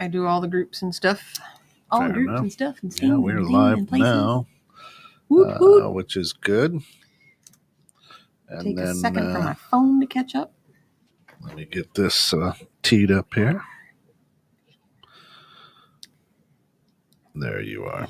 I do all the groups and stuff. All the groups and stuff. And yeah, we're live now, which is good. And take a second for my phone to catch up. Let me get this teed up here. There you are.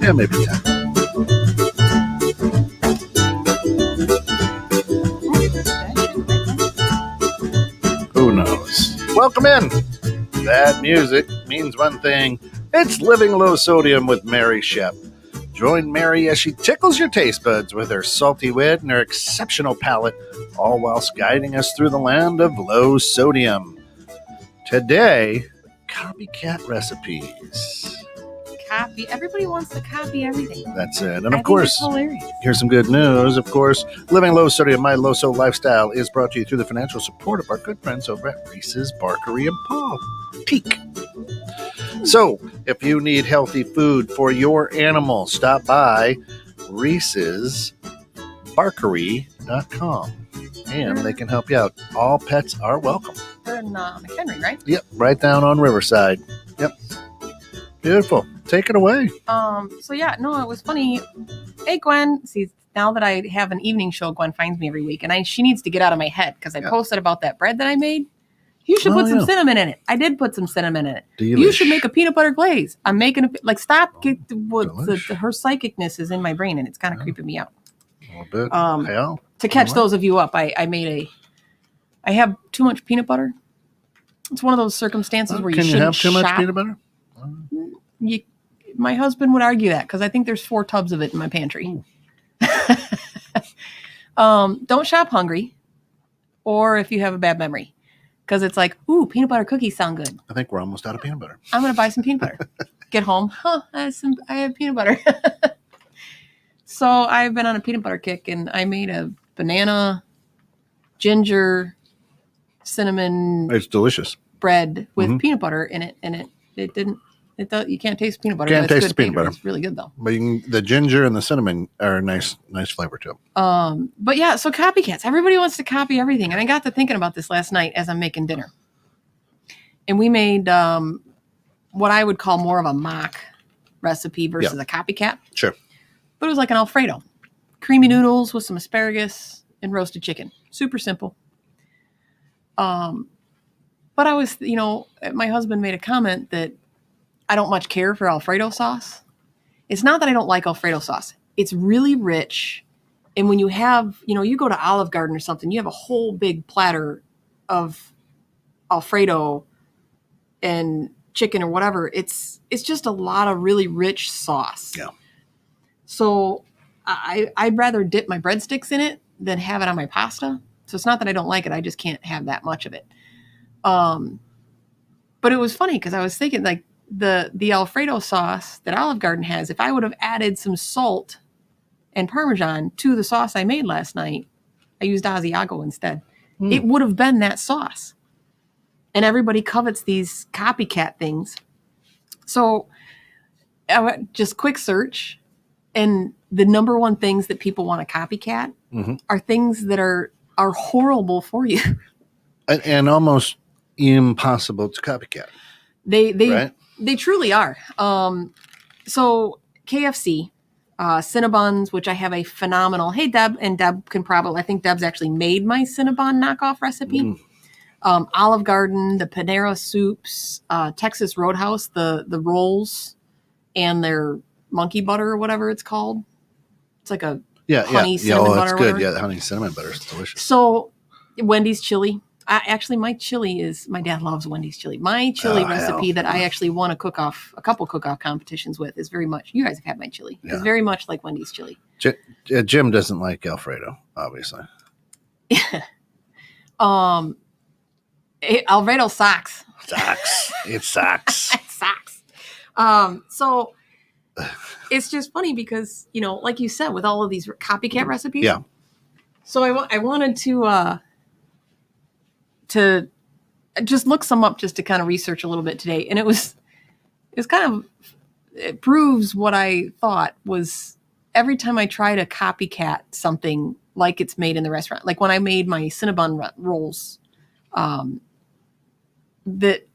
Yeah, maybe 10. Who knows? Welcome in. That music means one thing. It's Living Low Sodium with Mary Shep. Join Mary as she tickles your taste buds with her salty wit and her exceptional palate, all whilst guiding us through the land of low sodium. Today, copycat recipes. Copy. Everybody wants to copy everything. That's it. And of course, here's some good news. Of course, Living Low Sodium, My LoSo Lifestyle is brought to you through the financial support of our good friends over at Reese's Barkery and Paul Peak. So, if you need healthy food for your animal, stop by Reese'sBarkery.com and they can help you out. All pets are welcome. They're in McHenry, right? Yep, right down on Riverside. Yep. Beautiful. Take it away. So yeah, no, it was funny. Hey, Gwen. See, now that I have an evening show, Gwen finds me every week, and she needs to get out of my head because I posted about that bread that I made. You should put some cinnamon in it. I did put some cinnamon in it. Delish. You should make a peanut butter glaze. I'm making stop. Her psychicness is in my brain, and it's kind of creeping me out. A little bit. To catch those of you up, I have too much peanut butter. It's one of those circumstances where you shouldn't have too much peanut butter. My husband would argue that because I think there's 4 tubs of it in my pantry. Don't shop hungry, or if you have a bad memory, because it's like, ooh, peanut butter cookies sound good. I think we're almost out of peanut butter. I'm going to buy some peanut butter. Get home, I have peanut butter. So I've been on a peanut butter kick, and I made a banana, ginger, cinnamon. It's delicious. Bread with peanut butter in it, and it didn't. You can't taste peanut butter. Can't taste peanut butter. It's really good though. But the ginger and the cinnamon are a nice flavor too. But yeah, so copycats. Everybody wants to copy everything, and I got to thinking about this last night as I'm making dinner. And we made what I would call more of a mock recipe versus a copycat. Sure. But it was like an Alfredo, creamy noodles with some asparagus and roasted chicken. Super simple. But I was, my husband made a comment that I don't much care for Alfredo sauce. It's not that I don't like Alfredo sauce. It's really rich. And when you have, you go to Olive Garden or something, you have a whole big platter of Alfredo and chicken or whatever. It's just a lot of really rich sauce. Yeah. So I'd rather dip my breadsticks in it than have it on my pasta. So it's not that I don't like it. I just can't have that much of it. But it was funny because I was thinking like the Alfredo sauce that Olive Garden has, if I would have added some salt and Parmesan to the sauce I made last night, I used Asiago instead. It would have been that sauce. And everybody covets these copycat things. So just quick search, and the number one things that people want to copycat are things that are horrible for you. And almost impossible to copycat. They truly are. So KFC, Cinnabons, which I have a phenomenal. Hey Deb, and Deb can probably. I think Deb's actually made my Cinnabon knockoff recipe. Olive Garden, the Panera soups, Texas Roadhouse, the rolls, and their monkey butter or whatever it's called. It's like a honey cinnamon butter. It's good. Yeah, the honey cinnamon butter is delicious. So Wendy's chili. My chili my dad loves Wendy's chili. My chili recipe that I actually won a couple cook-off competitions with is very much, you guys have had my chili. Yeah. It's very much like Wendy's chili. Jim doesn't like Alfredo, obviously. Alfredo socks. Sucks. It sucks. It sucks. So it's just funny because, like you said, with all of these copycat recipes. Yeah. So I wanted to just look some up just to kind of research a little bit today. And it proves what I thought was every time I try to copycat something like it's made in the restaurant, like when I made my Cinnabon rolls, that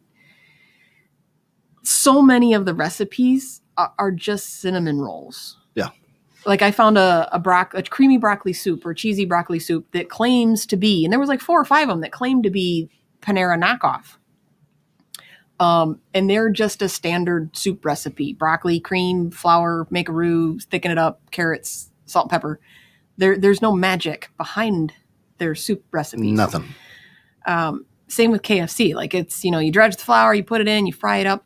so many of the recipes are just cinnamon rolls. Yeah. Like I found a creamy broccoli soup or cheesy broccoli soup that claims to be, and there was like 4 or 5 of them that claimed to be Panera knockoff. And they're just a standard soup recipe: broccoli, cream, flour, make a roux, thicken it up, carrots, salt, pepper. There's no magic behind their soup recipes. Nothing. Same with KFC. Like it's, you dredge the flour, you put it in, you fry it up.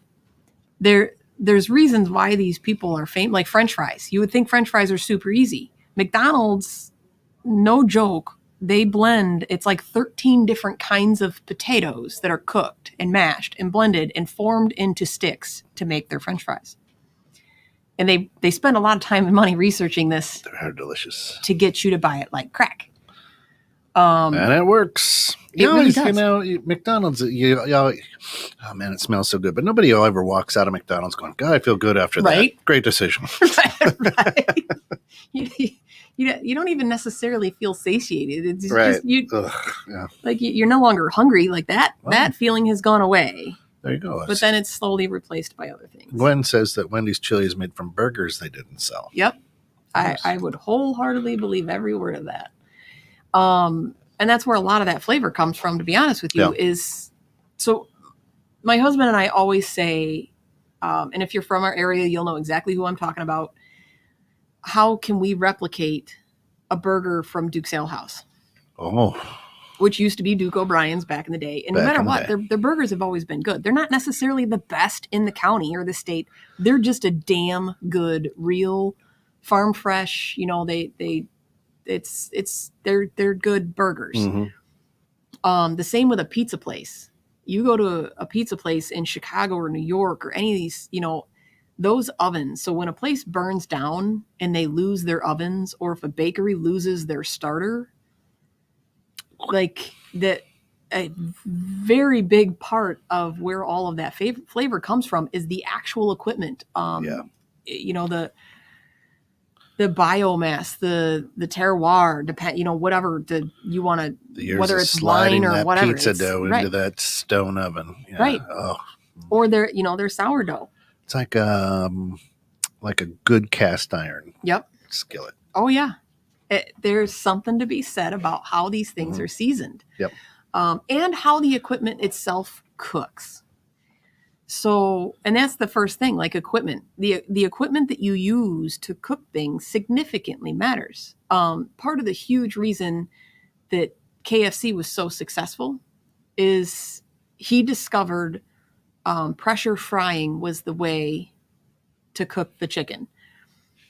There's reasons why these people are famous, like French fries. You would think French fries are super easy. McDonald's, no joke, they blend, it's like 13 different kinds of potatoes that are cooked and mashed and blended and formed into sticks to make their French fries. And they spend a lot of time and money researching this. They're delicious. To get you to buy it like crack. And it works. It really does. McDonald's, oh man, it smells so good. But nobody ever walks out of McDonald's going, God, I feel good after that. Great decision. Right. You don't even necessarily feel satiated. It's right. Just like you're no longer hungry like that. Well, that feeling has gone away. There you go. But then it's slowly replaced by other things. Gwen says that Wendy's chili is made from burgers they didn't sell. Yep. I would wholeheartedly believe every word of that. And that's where a lot of that flavor comes from, to be honest with you, is so my husband and I always say, and if you're from our area, you'll know exactly who I'm talking about. How can we replicate a burger from Duke's Ale House? Oh, which used to be Duke O'Brien's back in the day. And no matter what, their burgers have always been good. They're not necessarily the best in the county or the state. They're just a damn good, real, farm fresh, they're good burgers. Mm-hmm. The same with a pizza place. You go to a pizza place in Chicago or New York or any of these, those ovens. So when a place burns down and they lose their ovens, or if a bakery loses their starter, like that, a very big part of where all of that flavor comes from is the actual equipment. The biomass, the terroir, whatever you want to, whether it's wine or whatever. Pizza dough into that stone oven. Yeah. Right. Oh. Or their sourdough. It's like a good cast iron. Yep. Skillet. Oh yeah. There's something to be said about how these things are seasoned. Yep. And how the equipment itself cooks. So, and that's the first thing, like equipment. The equipment that you use to cook things significantly matters. Part of the huge reason that KFC was so successful is he discovered pressure frying was the way to cook the chicken.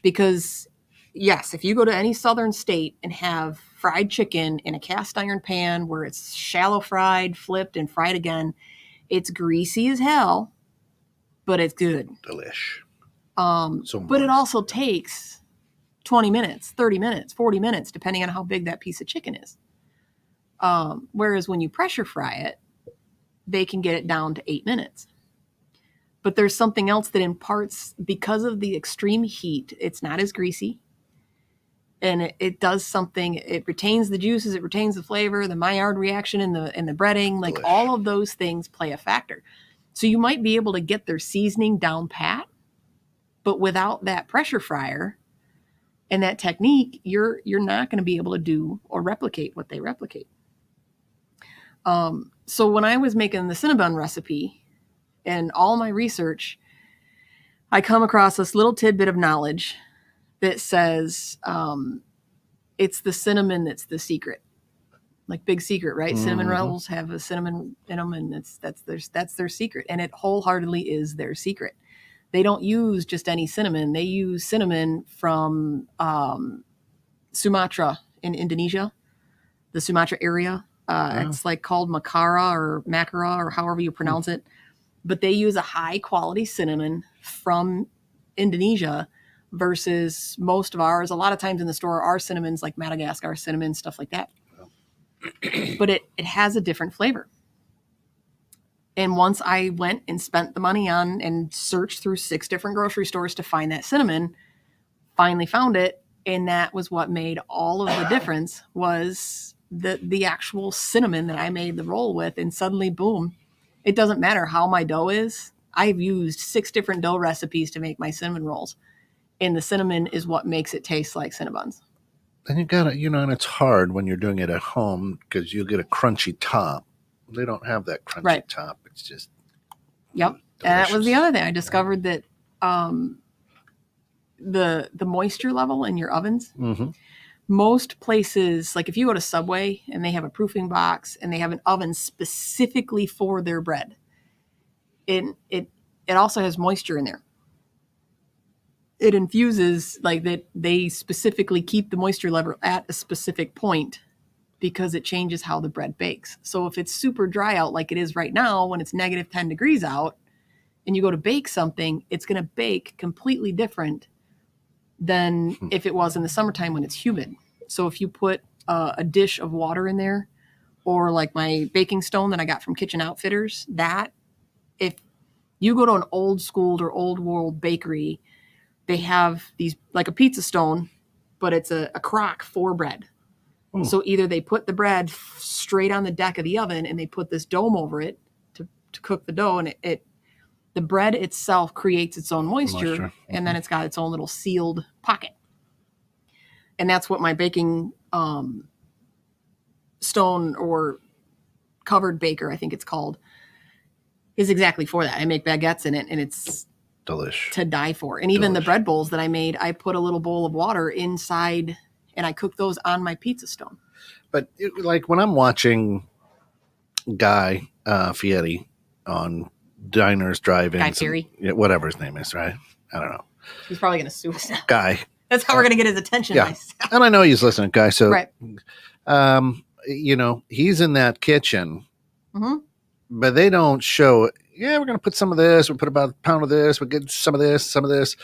Because, yes, if you go to any southern state and have fried chicken in a cast iron pan where it's shallow fried, flipped, and fried again, it's greasy as hell, but it's good. Delish. But it also takes 20 minutes, 30 minutes, 40 minutes, depending on how big that piece of chicken is. Whereas when you pressure fry it, they can get it down to 8 minutes. But there's something else that imparts, because of the extreme heat, it's not as greasy. And it does something, it retains the juices, it retains the flavor, the Maillard reaction in the breading, like all of those things play a factor. So you might be able to get their seasoning down pat, but without that pressure fryer and that technique, you're not going to be able to do or replicate what they replicate. So when I was making the Cinnabon recipe and all my research, I come across this little tidbit of knowledge that says it's the cinnamon that's the secret, like big secret, right? Mm-hmm. Cinnamon rolls have a cinnamon in them, and that's their secret, and it wholeheartedly is their secret. They don't use just any cinnamon; they use cinnamon from Sumatra in Indonesia, the Sumatra area. It's like called Macara or however you pronounce it. But they use a high quality cinnamon from Indonesia versus most of ours. A lot of times in the store, our cinnamons like Madagascar cinnamon, stuff like that. But it has a different flavor. And once I went and spent the money on and searched through 6 different grocery stores to find that cinnamon, finally found it. And that was what made all of the difference, was the actual cinnamon that I made the roll with. And suddenly, boom, it doesn't matter how my dough is. I've used 6 different dough recipes to make my cinnamon rolls. And the cinnamon is what makes it taste like Cinnabons. And you got it, and it's hard when you're doing it at home because you'll get a crunchy top. They don't have that crunchy top. It's just Yep. delicious. And that was the other thing. I discovered that the moisture level in your ovens, most places, like if you go to Subway and they have a proofing box and they have an oven specifically for their bread, it also has moisture in there. It infuses, like that they specifically keep the moisture level at a specific point because it changes how the bread bakes. So if it's super dry out like it is right now when it's negative 10 degrees out and you go to bake something, it's going to bake completely different than if it was in the summertime when it's humid. So if you put a dish of water in there, or like my baking stone that I got from Kitchen Outfitters, that if you go to an old school or old world bakery, they have these like a pizza stone, but it's a crock for bread. So either they put the bread straight on the deck of the oven and they put this dome over it to cook the dough, and the bread itself creates its own moisture. And then it's got its own little sealed pocket. And that's what my baking stone or covered baker, I think it's called, is exactly for that. I make baguettes in it, and it's delish to die for. And even the bread bowls that I made, I put a little bowl of water inside and I cook those on my pizza stone. But like when I'm watching Guy Fieri on Diners, Drive-Ins, Guy Fieri, whatever his name is, right? I don't know. He's probably going to sue us now. Guy. That's how we're going to get his attention. Yeah, and I know he's listening, Guy. So, right. He's in that kitchen, but they don't show it. Yeah, we're going to put some of this. We'll put about a pound of this. We'll get some of this,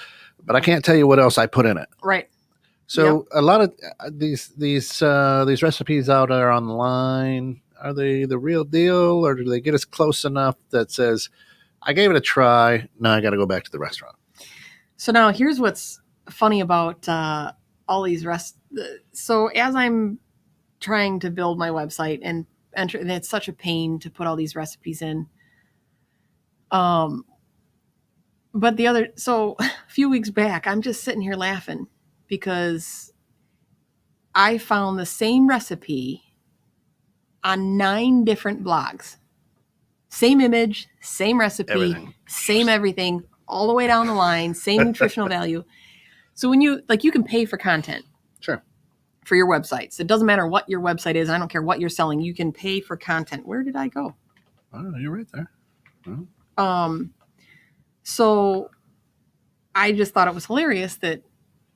but I can't tell you what else I put in it. Right. So a lot of these recipes out there online, are they the real deal, or do they get us close enough that says, I gave it a try, now I got to go back to the restaurant? So now here's what's funny about all these So as I'm trying to build my website and it's such a pain to put all these recipes in. But so a few weeks back, I'm just sitting here laughing because I found the same recipe on 9 different blogs. Same image, same recipe, same everything, all the way down the line, same nutritional value. So when you can pay for content. Sure. For your websites. It doesn't matter what your website is. I don't care what you're selling. You can pay for content. Where did I go? Oh, you're right there. So I just thought it was hilarious that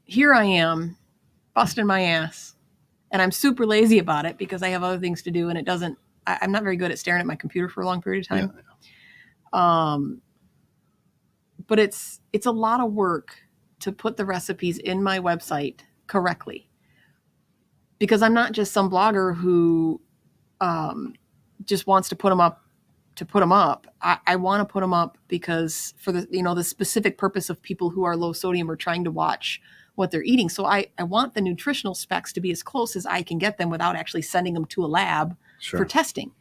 here I am busting my ass, and I'm super lazy about it because I have other things to do, and I'm not very good at staring at my computer for a long period of time. Yeah. But it's a lot of work to put the recipes in my website correctly, because I'm not just some blogger who just wants to put them up to put them up. I want to put them up because for the specific purpose of people who are low sodium or trying to watch what they're eating. So I want the nutritional specs to be as close as I can get them without actually sending them to a lab for testing.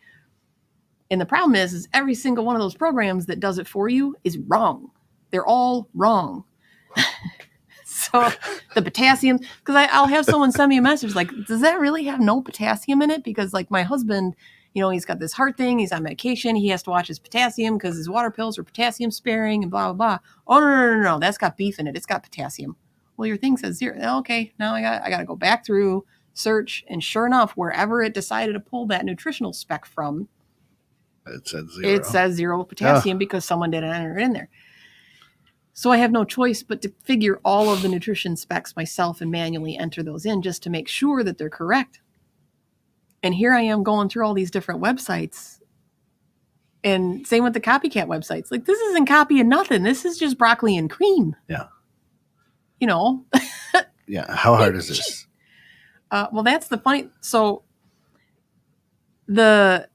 And the problem is every single one of those programs that does it for you is wrong. They're all wrong. So the potassium, because I'll have someone send me a message like, does that really have no potassium in it? Because like my husband, he's got this heart thing. He's on medication. He has to watch his potassium because his water pills are potassium sparing and blah, blah, blah. Oh, no. That's got beef in it. It's got potassium. Well, your thing says 0. Okay. Now I got to go back through, search. And sure enough, wherever it decided to pull that nutritional spec from, it says 0. It says 0 potassium because someone didn't enter it in there. So I have no choice but to figure all of the nutrition specs myself and manually enter those in just to make sure that they're correct. And here I am going through all these different websites. And same with the copycat websites. Like, this isn't copying nothing. This is just broccoli and cream. Yeah. You know? Yeah. How hard is this? Well, that's the funny. So the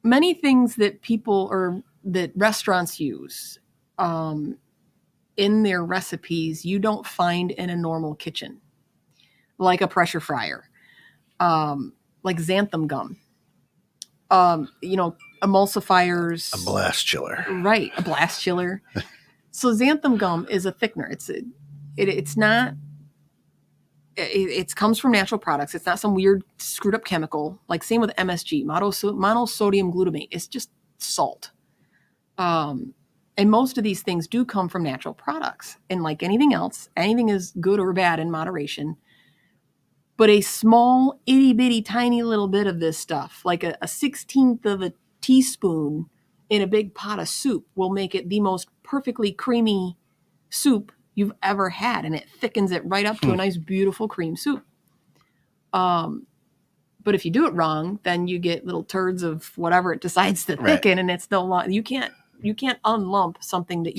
many things that people or that restaurants use in their recipes, you don't find in a normal kitchen, like a pressure fryer, like xanthan gum, emulsifiers, A blast chiller. right? A blast chiller. So xanthan gum is a thickener. It's not. It comes from natural products. It's not some weird screwed up chemical. Like same with MSG, monosodium glutamate. It's just salt. And most of these things do come from natural products. And like anything else, anything is good or bad in moderation. But a small, itty bitty, tiny little bit of this stuff, like a 16th of a teaspoon in a big pot of soup, will make it the most perfectly creamy soup you've ever had. And it thickens it right up to a nice, beautiful cream soup. But if you do it wrong, then you get little turds of whatever it decides to thicken, and it's no long. You can't unlump something that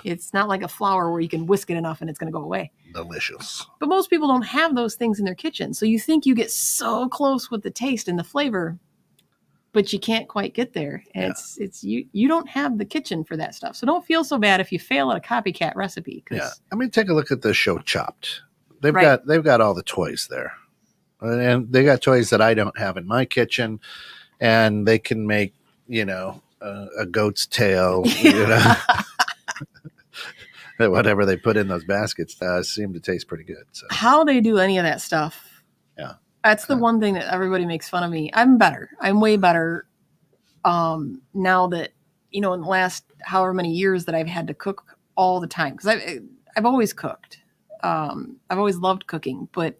it's not like a flour where you can whisk it enough and it's going to go away. Delicious. But most people don't have those things in their kitchen. So you think you get so close with the taste and the flavor, but you can't quite get there. And it's you don't have the kitchen for that stuff. So don't feel so bad if you fail at a copycat recipe. Yeah. I mean, take a look at the show Chopped. They've got all the toys there. And they got toys that I don't have in my kitchen, and they can make, a goat's tail, whatever they put in those baskets seem to taste pretty good. So. How they do any of that stuff. Yeah. That's the one thing that everybody makes fun of me. I'm better. I'm way better now that, in the last however many years that I've had to cook all the time. Because I've always cooked. I've always loved cooking, but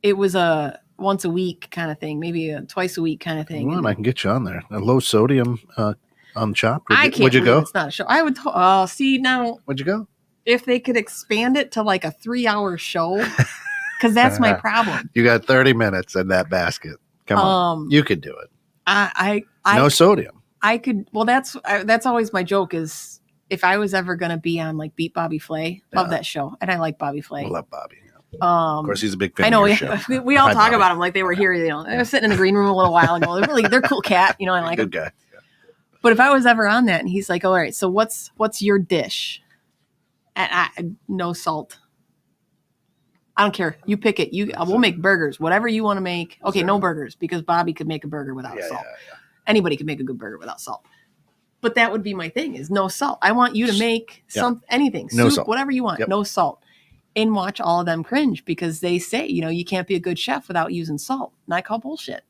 it was a once a week kind of thing, maybe a twice a week kind of thing. Well, I can get you on there. A low sodium on Chopped. Would you go? It's not a show. I would. See now. Would you go? If they could expand it to like a 3-hour show, because that's my problem. You got 30 minutes in that basket. Come on, you could do it. No sodium. I could. Well, that's always my joke is if I was ever going to be on like Beat Bobby Flay, love that show, and I like Bobby Flay. I love Bobby. Of course, he's a big fan. I know. Of your show. We all talk Bobby. about him like they were here. I was sitting in the green room a little while ago. They're cool cat. I like good him. guy. Yeah. But if I was ever on that, and he's like, "All right, so what's your dish?" And no salt. I don't care. You pick it. We'll make burgers. Whatever you want to make. Okay, no burgers because Bobby could make a burger without salt. Yeah. Anybody could make a good burger without salt. But that would be my thing: is no salt. I want you to make anything, no soup, salt. whatever you want, no salt. And watch all of them cringe because they say, you can't be a good chef without using salt. And I call bullshit.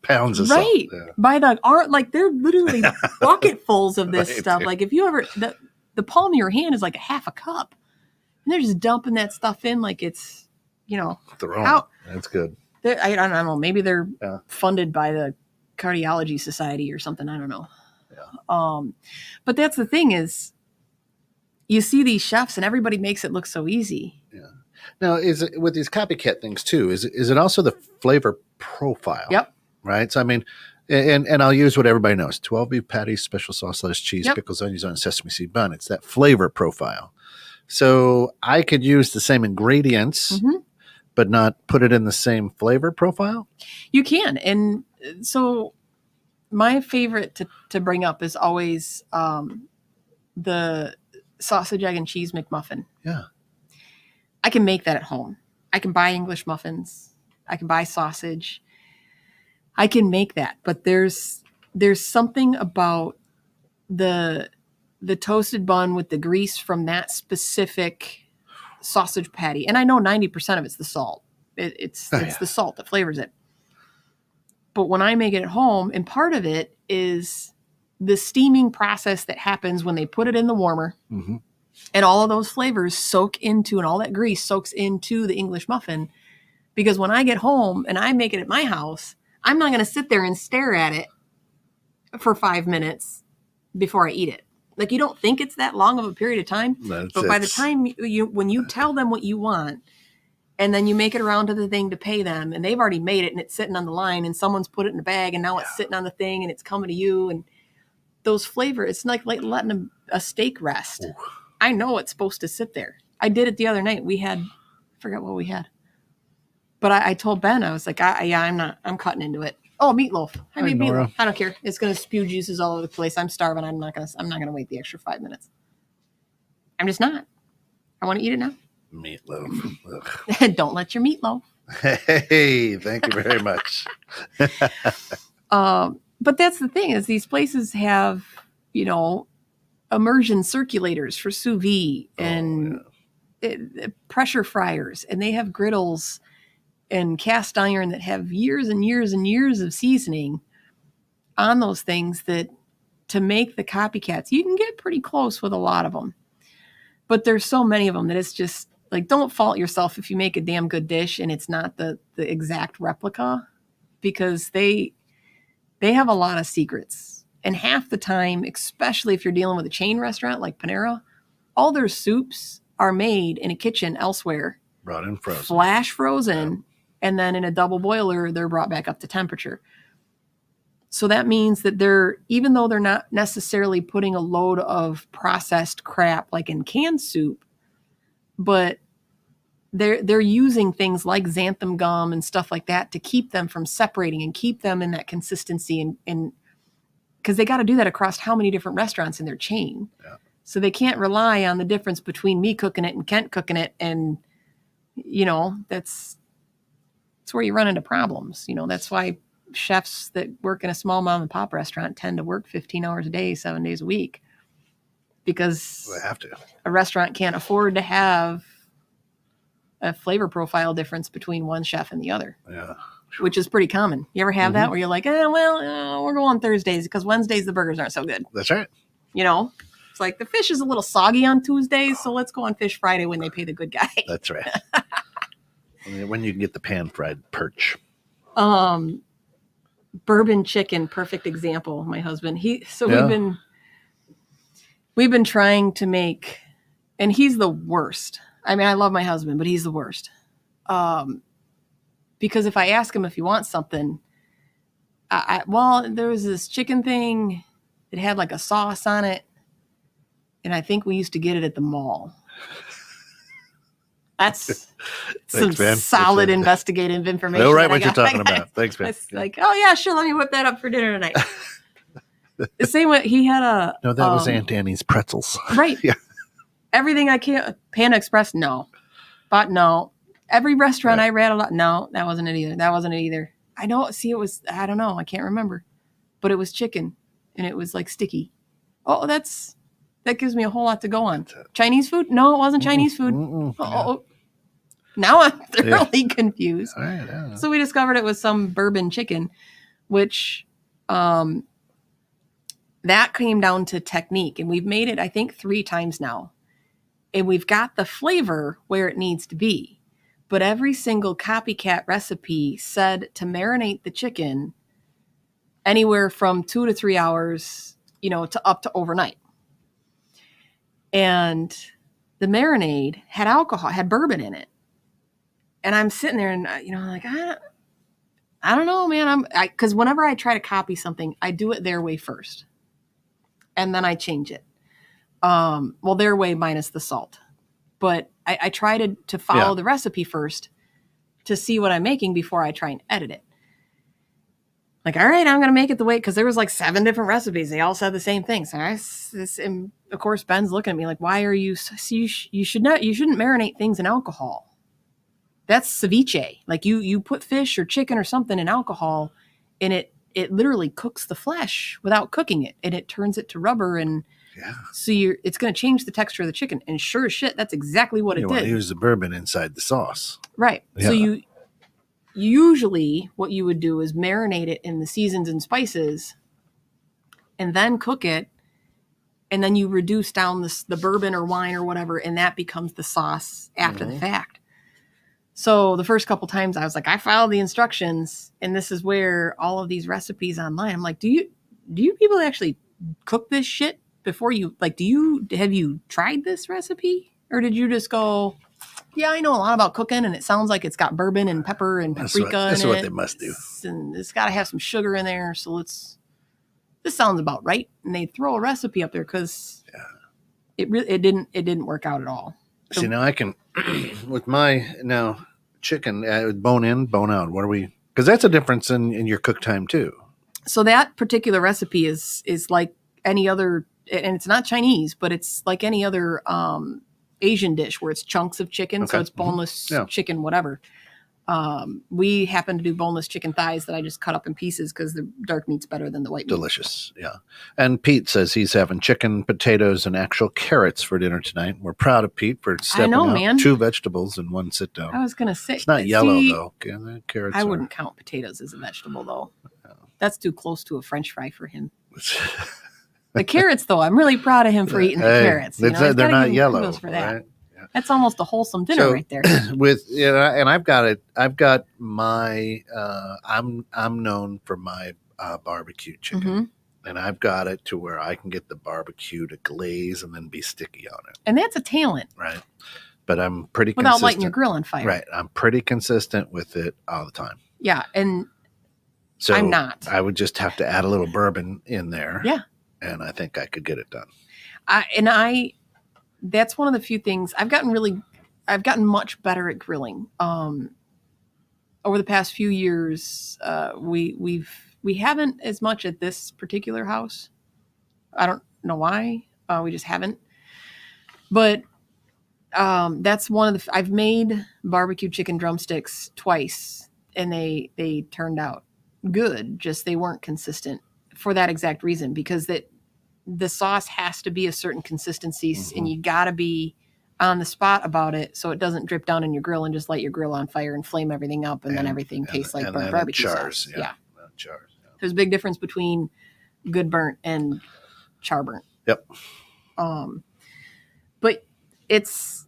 Pounds of salt. Right. Yeah. By they're literally bucketfuls of this stuff. Like if you ever, the palm of your hand is like a half a cup. And they're just dumping that stuff in like it's, That's good. I don't know. Maybe they're funded by the Cardiology Society or something. I don't know. Yeah. But that's the thing is, you see these chefs and everybody makes it look so easy. Yeah. Now, is it with these copycat things too? Is it also the flavor profile? Yep. Right. So I mean, and I'll use what everybody knows: 12 beef patties, special sauce, lettuce, cheese, pickles, onions on a sesame seed bun. It's that flavor profile. So I could use the same ingredients, but not put it in the same flavor profile. You can, and so my favorite to bring up is always the sausage, egg, and cheese McMuffin. Yeah. I can make that at home. I can buy English muffins. I can buy sausage. I can make that. But there's something about the toasted bun with the grease from that specific sausage patty. And I know 90% of it's the salt. It's the salt that flavors it. But when I make it at home, and part of it is the steaming process that happens when they put it in the warmer and all of those flavors soak into, and all that grease soaks into the English muffin. Because when I get home and I make it at my house, I'm not going to sit there and stare at it for 5 minutes before I eat it. Like you don't think it's that long of a period of time, but by the time when you tell them what you want, And then you make it around to the thing to pay them, and they've already made it, and it's sitting on the line, and someone's put it in a bag, and now it's sitting on the thing, and it's coming to you. And those flavors, it's like letting a steak rest. Ooh. I know it's supposed to sit there. I did it the other night. We had, I forgot what we had, but I told Ben, I was like, I'm cutting into it. Oh, meatloaf. I made meatloaf. I don't care. It's going to spew juices all over the place. I'm starving. I'm not going to wait the extra 5 minutes. I'm just not. I want to eat it now. Meatloaf. Don't let your meatloaf. Hey, thank you very much. But that's the thing, is these places have, immersion circulators for sous vide and pressure fryers, and they have griddles and cast iron that have years and years and years of seasoning on those things, that to make the copycats, you can get pretty close with a lot of them. But there's so many of them that it's just like, don't fault yourself if you make a damn good dish and it's not the exact replica, because they have a lot of secrets. And half the time, especially if you're dealing with a chain restaurant like Panera, all their soups are made in a kitchen elsewhere. Brought in frozen. Flash frozen. And then in a double boiler, they're brought back up to temperature. So that means that even though they're not necessarily putting a load of processed crap like in canned soup, but they're using things like xanthan gum and stuff like that to keep them from separating and keep them in that consistency, and because they got to do that across how many different restaurants in their chain. Yeah. So they can't rely on the difference between me cooking it and Kent cooking it, and that's where you run into problems. That's why chefs that work in a small mom and pop restaurant tend to work 15 hours a day, 7 days a week, because they have to. A restaurant can't afford to have a flavor profile difference between one chef and the other. Yeah. Which is pretty common. You ever have that where you're like, we're going Thursdays because Wednesdays the burgers aren't so good. That's right. It's like the fish is a little soggy on Tuesdays, so let's go on Fish Friday when they pay the good guy. That's right. When you can get the pan-fried perch. Bourbon chicken, perfect example. My husband, we've been trying to make, and he's the worst. I mean, I love my husband, but he's the worst. Because if I ask him if he wants something, there was this chicken thing that had like a sauce on it, and I think we used to get it at the mall. That's some solid investigative information. I know right what you're talking about. Thanks, man. It's like, oh yeah, sure. Let me whip that up for dinner tonight. The same way he had a. No, that was Aunt Annie's pretzels. Right. Yeah. Everything I can't. Panda Express, no. But no. Every restaurant I read a lot. No, that wasn't it either. I don't see. It was. I don't know. I can't remember. But it was chicken, and it was like sticky. Oh, that gives me a whole lot to go on. Chinese food? No, it wasn't Chinese food. Now I'm thoroughly confused. Right, so we discovered it was some bourbon chicken, which that came down to technique. And we've made it, I think, 3 times now. And we've got the flavor where it needs to be. But every single copycat recipe said to marinate the chicken anywhere from 2 to 3 hours, to up to overnight. And the marinade had alcohol, had bourbon in it. And I'm sitting there and, like, I don't know, man. Because whenever I try to copy something, I do it their way first. And then I change it. Their way minus the salt. But I try to follow the recipe first to see what I'm making before I try and edit it. Like, all right, I'm going to make it the way, because there was like 7 different recipes. They all said the same thing. So and of course, Ben's looking at me like, why are you, you shouldn't marinate things in alcohol. That's ceviche. Like you put fish or chicken or something in alcohol, and it literally cooks the flesh without cooking it, and it turns it to rubber, and so it's going to change the texture of the chicken. And sure as shit, that's exactly what it did. You want to use the bourbon inside the sauce, right? Yeah. So usually what you would do is marinate it in the seasons and spices, and then cook it, and then you reduce down the bourbon or wine or whatever, and that becomes the sauce after the fact. So the first couple times I was like, I followed the instructions, and this is where all of these recipes online, I'm like, do you people actually cook this shit before you, like, have you tried this recipe? Or did you just go, Yeah, I know a lot about cooking, and it sounds like it's got bourbon and pepper and paprika in it. That's what they must do. And it's got to have some sugar in there. So this sounds about right. And they throw a recipe up there because it didn't work out at all. So, see, now I can with my chicken bone in, bone out. What are we? Because that's a difference in your cook time too. So that particular recipe is like any other, and it's not Chinese, but it's like any other Asian dish where it's chunks of chicken. So it's boneless chicken, whatever. We happen to do boneless chicken thighs that I just cut up in pieces because the dark meat's better than the white meat. Delicious, yeah. And Pete says he's having chicken, potatoes, and actual carrots for dinner tonight. We're proud of Pete for stepping out. Man. 2 vegetables and 1 sit down. I was going to say. It's not yellow, though. Okay, the carrots I wouldn't count potatoes as a vegetable, though. No. That's too close to a French fry for him. The carrots, though, I'm really proud of him for eating the carrots. They're not yellow, for that. Right? Yeah. That's almost a wholesome dinner right there. And I've got it. I've got my. I'm known for my barbecue chicken, and I've got it to where I can get the barbecue to glaze and then be sticky on it. And that's a talent, right? But I'm pretty without lighting your grill on fire. Right, I'm pretty consistent with it all the time. Yeah, and so I'm not. I would just have to add a little bourbon in there. Yeah. And I think I could get it done. That's one of the few things I've gotten much better at grilling. Over the past few years, we haven't as much at this particular house. I don't know why. We just haven't. But that's one of I've made barbecue chicken drumsticks twice, and they turned out good. Just they weren't consistent for that exact reason, because the sauce has to be a certain consistency, and you got to be on the spot about it so it doesn't drip down in your grill and just light your grill on fire and flame everything up, and then everything tastes like burnt barbecue sauce. Yeah. Chars. Yeah. There's a big difference between good burnt and char burnt. Yep. But it's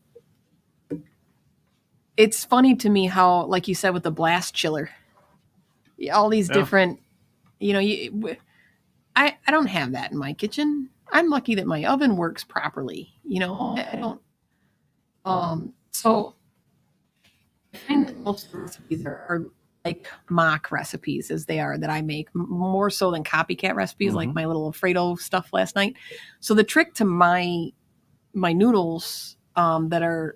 funny to me how, like you said, with the blast chiller, all these different, I don't have that in my kitchen. I'm lucky that my oven works properly. I don't. So I find that most of the recipes are like mock recipes, as they are, that I make more so than copycat recipes, like my little Alfredo stuff last night. So the trick to my noodles that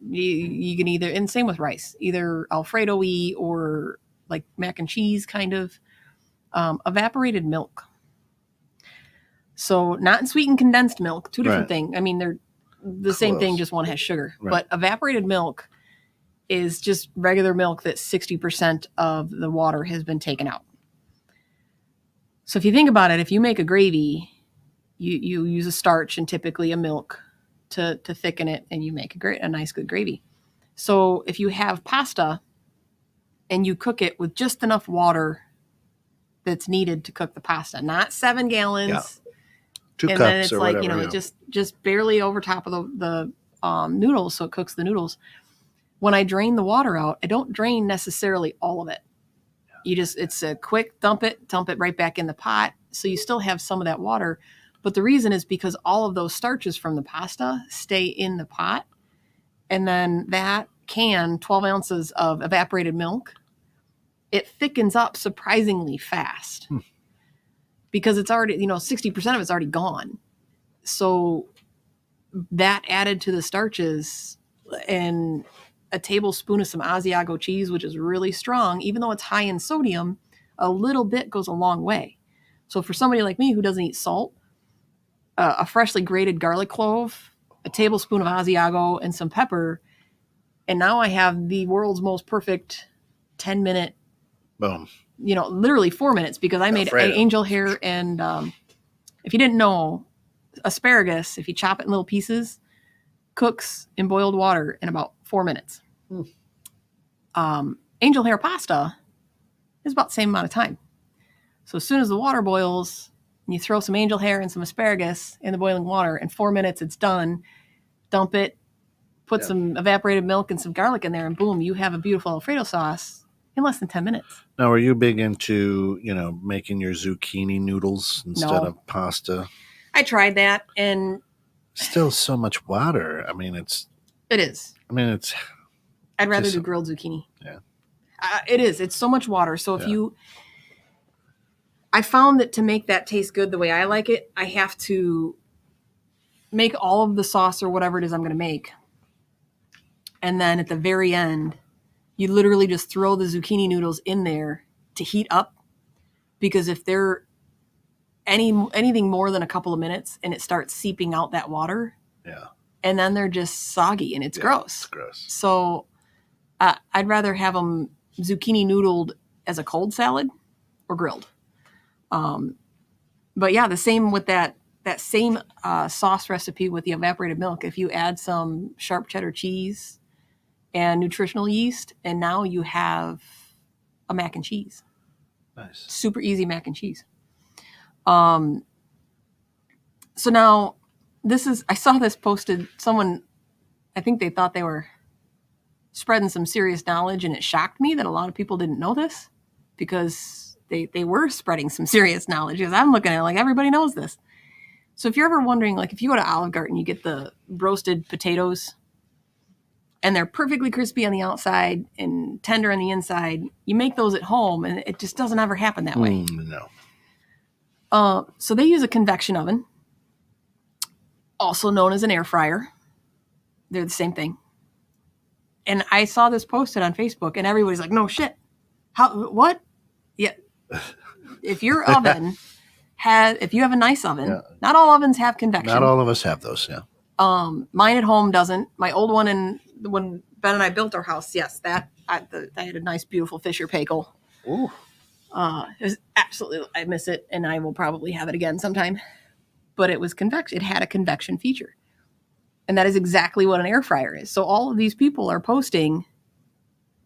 you can either, and same with rice, either Alfredo-y or like mac and cheese kind of, evaporated milk. So not sweetened condensed milk, 2 different things. I mean, they're the same thing, just one has sugar. Right. But evaporated milk is just regular milk that 60% of the water has been taken out. So if you think about it, if you make a gravy, you use a starch and typically a milk to thicken it, and you make a nice good gravy. So if you have pasta and you cook it with just enough water that's needed to cook the pasta, not 7 gallons. Yeah. 2 and cups then it's or like, whatever, just barely over top of the noodles, so it cooks the noodles. When I drain the water out, I don't drain necessarily all of it. It's a quick dump it right back in the pot. So you still have some of that water. But the reason is because all of those starches from the pasta stay in the pot. And then that 12 ounces of evaporated milk, it thickens up surprisingly fast. Because it's already, 60% of it's already gone. So that added to the starches, and a tablespoon of some Asiago cheese, which is really strong, even though it's high in sodium, a little bit goes a long way. So for somebody like me who doesn't eat salt, a freshly grated garlic clove, a tablespoon of Asiago, and some pepper, and now I have the world's most perfect 10-minute, boom. Literally 4 minutes, because I made Alfredo. Angel hair, and if you didn't know, asparagus, if you chop it in little pieces, cooks in boiled water in about 4 minutes. Angel hair pasta is about the same amount of time. So as soon as the water boils, you throw some angel hair and some asparagus in the boiling water, in 4 minutes it's done. Dump it, put some evaporated milk and some garlic in there, and boom, you have a beautiful Alfredo sauce in less than 10 minutes. Now, are you big into, making your zucchini noodles instead of pasta? I tried that, and still so much water. I mean, it is. I mean, it's. I'd rather Just- do grilled zucchini. Yeah. It is. It's so much water. So if Yeah. I found that to make that taste good the way I like it, I have to make all of the sauce or whatever it is I'm going to make. And then at the very end, you literally just throw the zucchini noodles in there to heat up. Because if they're anything more than a couple of minutes and it starts seeping out that water, Yeah. and then they're just soggy and it's gross. It's gross. So I'd rather have them zucchini noodled as a cold salad or grilled. But yeah, the same with that same sauce recipe with the evaporated milk. If you add some sharp cheddar cheese and nutritional yeast, and now you have a mac and cheese. Nice. Super easy mac and cheese. So now I saw this posted. Someone, I think they thought they were spreading some serious knowledge, and it shocked me that a lot of people didn't know this because they were spreading some serious knowledge, because I'm looking at it like everybody knows this. So if you're ever wondering, like if you go to Olive Garden, you get the roasted potatoes and they're perfectly crispy on the outside and tender on the inside. You make those at home and it just doesn't ever happen that way. No. So they use a convection oven, also known as an air fryer. They're the same thing. And I saw this posted on Facebook and everybody's like, no shit. What? Yeah. If your oven if you have a nice oven, not all ovens have convection. Not all of us have those, yeah. Mine at home doesn't. My old one, and when Ben and I built our house, yes, I had a nice, beautiful Fisher Paykel. Ooh. It was absolutely, I miss it, and I will probably have it again sometime. But it was convection. It had a convection feature. And that is exactly what an air fryer is. So all of these people are posting,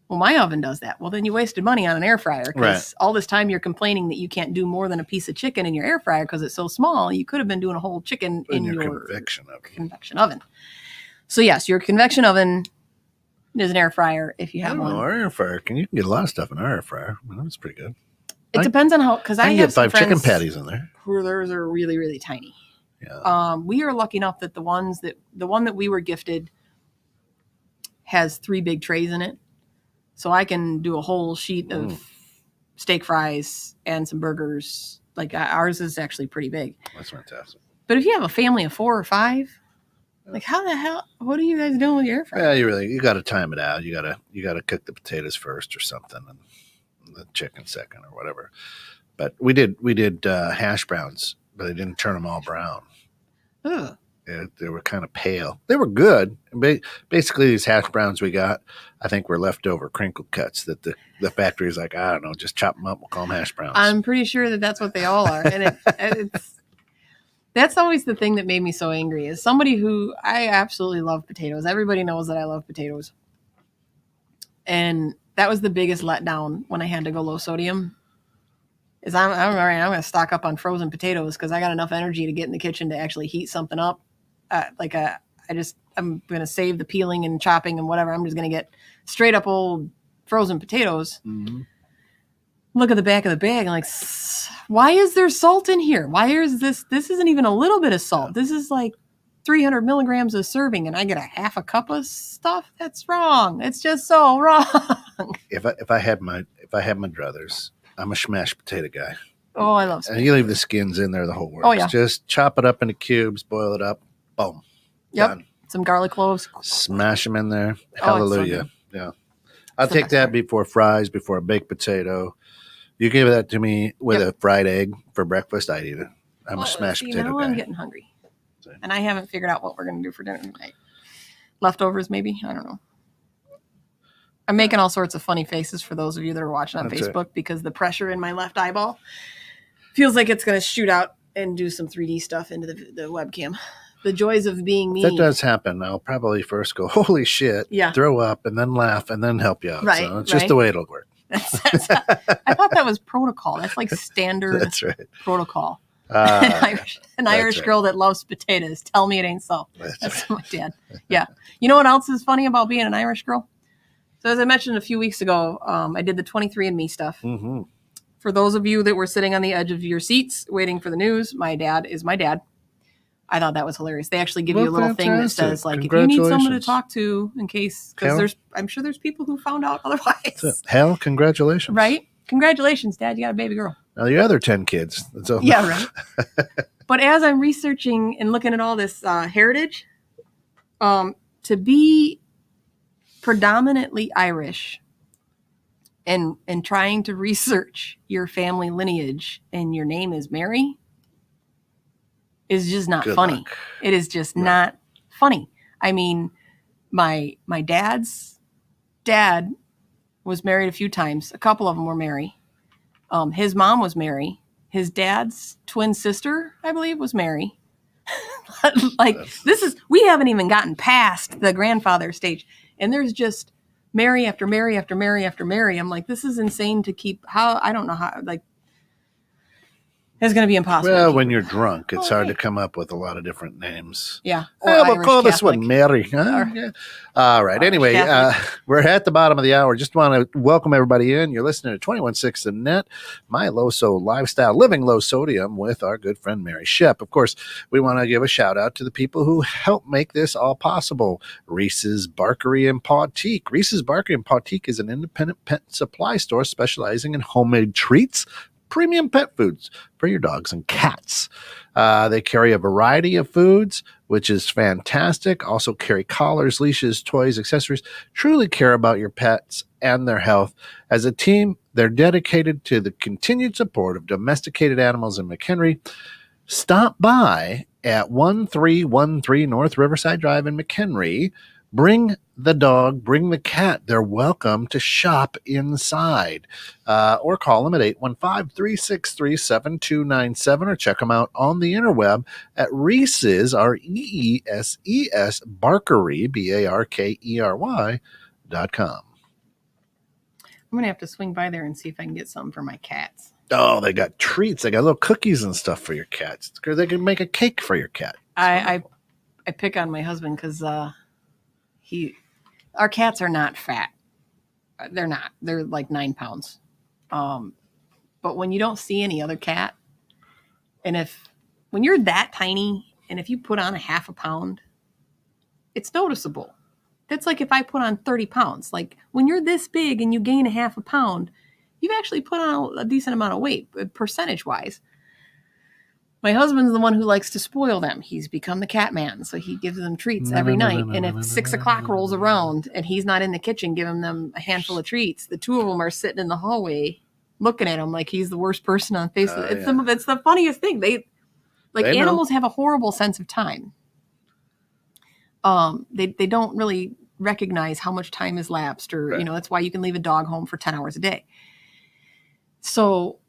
well, my oven does that. Well, then you wasted money on an air fryer, because all this time you're complaining that you can't do more than a piece of chicken in your air fryer because it's so small. You could have been doing a whole chicken in your convection oven. So yes, your convection oven is an air fryer if you have one. Our air fryer, you can get a lot of stuff in our air fryer. I mean, that's pretty good. It depends on how, because I can have get 5 some chicken friends patties in there. who theirs are really, really tiny. Yeah. We are lucky enough that the one that we were gifted has 3 big trays in it. So I can do a whole sheet of steak fries and some burgers. Like ours is actually pretty big. That's fantastic. But if you have a family of 4 or 5, like how the hell, what are you guys doing with your air fryer? Yeah, you got to time it out. You got to cook the potatoes first or something, and the chicken second or whatever. But we did hash browns, but I didn't turn them all brown. Ugh. They were kind of pale. They were good. Basically, these hash browns we got, I think, were leftover crinkle cuts that the factory's like, I don't know, just chop them up. We'll call them hash browns. I'm pretty sure that's what they all are. And that's always the thing that made me so angry, is somebody who, I absolutely love potatoes. Everybody knows that I love potatoes. And that was the biggest letdown when I had to go low sodium. Is I'm all right, I'm going to stock up on frozen potatoes because I got enough energy to get in the kitchen to actually heat something up. I'm going to save the peeling and chopping and whatever. I'm just going to get straight up old frozen potatoes. Mm-hmm. Look at the back of the bag and like, why is there salt in here? Why is this isn't even a little bit of salt. This is like 300 milligrams a serving and I get a half a cup of stuff. That's wrong. It's just so wrong. If I had my druthers, I'm a smashed potato guy. Oh, I love spaghetti. And you leave the skins in there the whole works. Oh, yeah. Just chop it up into cubes, boil it up, boom. Yep. Done. Some garlic cloves. Smash them in there. Oh, Hallelujah. So yeah. I'll take that before fries, before a baked potato. You give that to me with a fried egg for breakfast, I'd eat it. I'm a smashed potato now guy. I'm getting hungry. And I haven't figured out what we're going to do for dinner tonight. Leftovers, maybe? I don't know. I'm making all sorts of funny faces for those of you that are watching on Facebook because the pressure in my left eyeball feels like it's going to shoot out and do some 3D stuff into the webcam. The joys of being me. That does happen. I'll probably first go, holy shit, throw up, and then laugh, and then help you out. Right, so it's just the way it'll work. I thought that was protocol. That's like standard protocol. An Irish girl that loves potatoes. Tell me it ain't so. That's my dad. Yeah. You know what else is funny about being an Irish girl? So as I mentioned a few weeks ago, I did the 23andMe stuff. Mm-hmm. For those of you that were sitting on the edge of your seats waiting for the news, my dad is my dad. I thought that was hilarious. They actually give you a Well, little thing that fantastic. says, like, if you need someone to Congratulations. talk to in case, Hell. because I'm sure there's people who found out otherwise. Hell, congratulations. Right? Congratulations, Dad. You got a baby girl. Now, the other 10 kids. So, Yeah, right. But as I'm researching and looking at all this heritage, to be predominantly Irish and trying to research your family lineage and your name is Mary is just not Good funny. luck. It is just Right. not funny. I mean, my dad's dad was married a few times. A couple of them were Mary. His mom was Mary. His dad's twin sister, I believe, was Mary. Like, we haven't even gotten past the grandfather stage. And there's just Mary after Mary after Mary after Mary. I'm like, this is insane to keep. I don't know how, like, it's going to be impossible. Well, when you're drunk, it's hard to come up with a lot of different names. Yeah. We'll Irish call this Catholic. one Mary. Huh? Yeah. All right. Irish Anyway, Catholic. we're at the bottom of the hour. Just want to welcome everybody in. You're listening to 216 The Net, my LoSo lifestyle, living low sodium with our good friend Mary Shep. Of course, we want to give a shout out to the people who help make this all possible. Reese's Barkery and Pautique. Reese's Barkery and Pautique is an independent pet supply store specializing in homemade treats, premium pet foods for your dogs and cats. They carry a variety of foods, which is fantastic. Also carry collars, leashes, toys, accessories. Truly care about your pets and their health. As a team, they're dedicated to the continued support of domesticated animals in McHenry. Stop by at 1313 North Riverside Drive in McHenry. Bring the dog, bring the cat. They're welcome to shop inside. Or call them at 815-363-7297 or check them out on the interweb at Reese's, R-E-E-S-E-S, Barkery, BARKERY.com. I'm going to have to swing by there and see if I can get something for my cats. Oh, they got treats. They got little cookies and stuff for your cats. They can make a cake for your cat. I pick on my husband because our cats are not fat. They're not. They're like 9 pounds. But when you don't see any other cat, and when you're that tiny, and if you put on a half a pound, it's noticeable. That's like if I put on 30 pounds. Like when you're this big and you gain a half a pound, you've actually put on a decent amount of weight, percentage wise. My husband's the one who likes to spoil them. He's become the cat man, so he gives them treats every night. And if 6 o'clock rolls around and he's not in the kitchen giving them a handful of treats, the two of them are sitting in the hallway looking at him like he's the worst person on Facebook. It's the funniest thing. Animals have a horrible sense of time. They don't really recognize how much time has lapsed, or right. That's why you can leave a dog home for 10 hours a day. So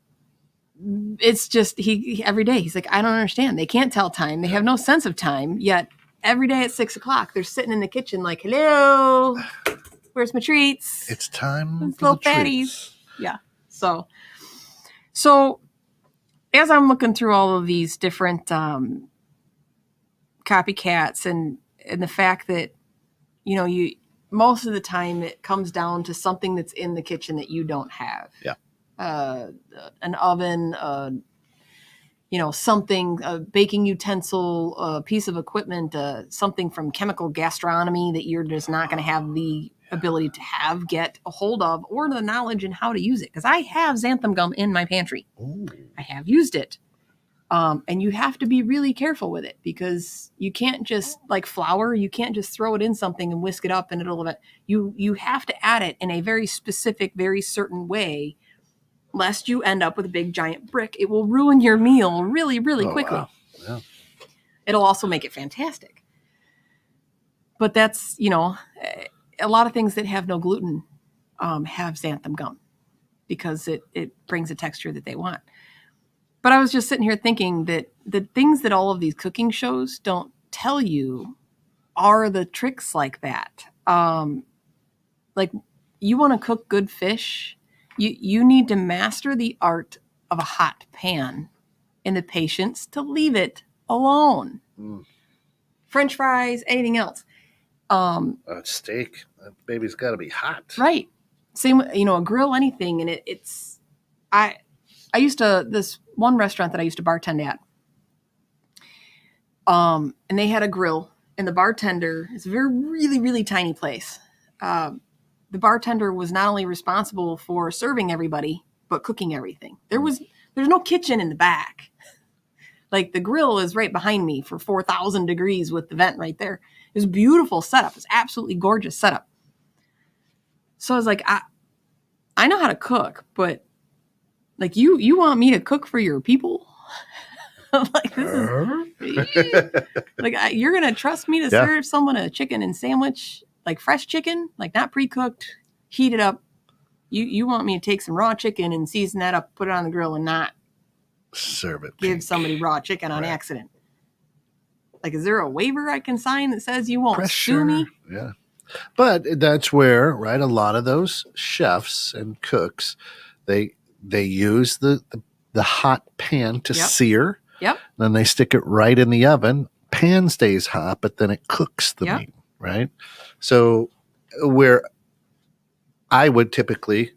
it's just every day he's like, I don't understand. They can't tell time. They have no sense of time. Yet every day at 6 o'clock, they're sitting in the kitchen like, hello, where's my treats? It's time it's for little the fatties. treats. Yeah. So as I'm looking through all of these different copycats and the fact that, you most of the time it comes down to something that's in the kitchen that you don't have. Yeah. An oven, something, a baking utensil, a piece of equipment, something from chemical gastronomy that you're just not going to have the ability to get a hold of, or the knowledge and how to use it. Because I have Xanthan Gum in my pantry. Ooh. I have used it. And you have to be really careful with it, because you can't just, like flour, you can't just throw it in something and whisk it up and you have to add it in a very specific, very certain way, lest you end up with a big giant brick. It will ruin your meal really, really quickly. Wow. Yeah. It'll also make it fantastic. But that's, a lot of things that have no gluten have Xanthan Gum, because it brings a texture that they want. But I was just sitting here thinking that the things that all of these cooking shows don't tell you are the tricks like that. Like, you want to cook good fish, you need to master the art of a hot pan and the patience to leave it alone. French fries, anything else. Steak, that baby's got to be hot. Right. Same, a grill, anything. And I used to, this one restaurant that I used to bartend at, And they had a grill, and the bartender, it's a very, really, really tiny place. The bartender was not only responsible for serving everybody, but cooking everything. There's no kitchen in the back. Like the grill is right behind me for 4,000 degrees with the vent right there. It was a beautiful setup. It's absolutely gorgeous setup. So I was like, I know how to cook, but like you want me to cook for your people? Like this is like you're gonna trust me to serve someone a chicken and sandwich, like fresh chicken, like not pre-cooked, heat it up. You want me to take some raw chicken and season that up, put it on the grill, and not serve it. Give somebody raw chicken on accident. Like, is there a waiver I can sign that says you won't sue me? Yeah. But that's where, right, a lot of those chefs and cooks, they use the hot pan to sear. Yep. Then they stick it right in the oven. Pan stays hot, but then it cooks the meat, right? So where I would typically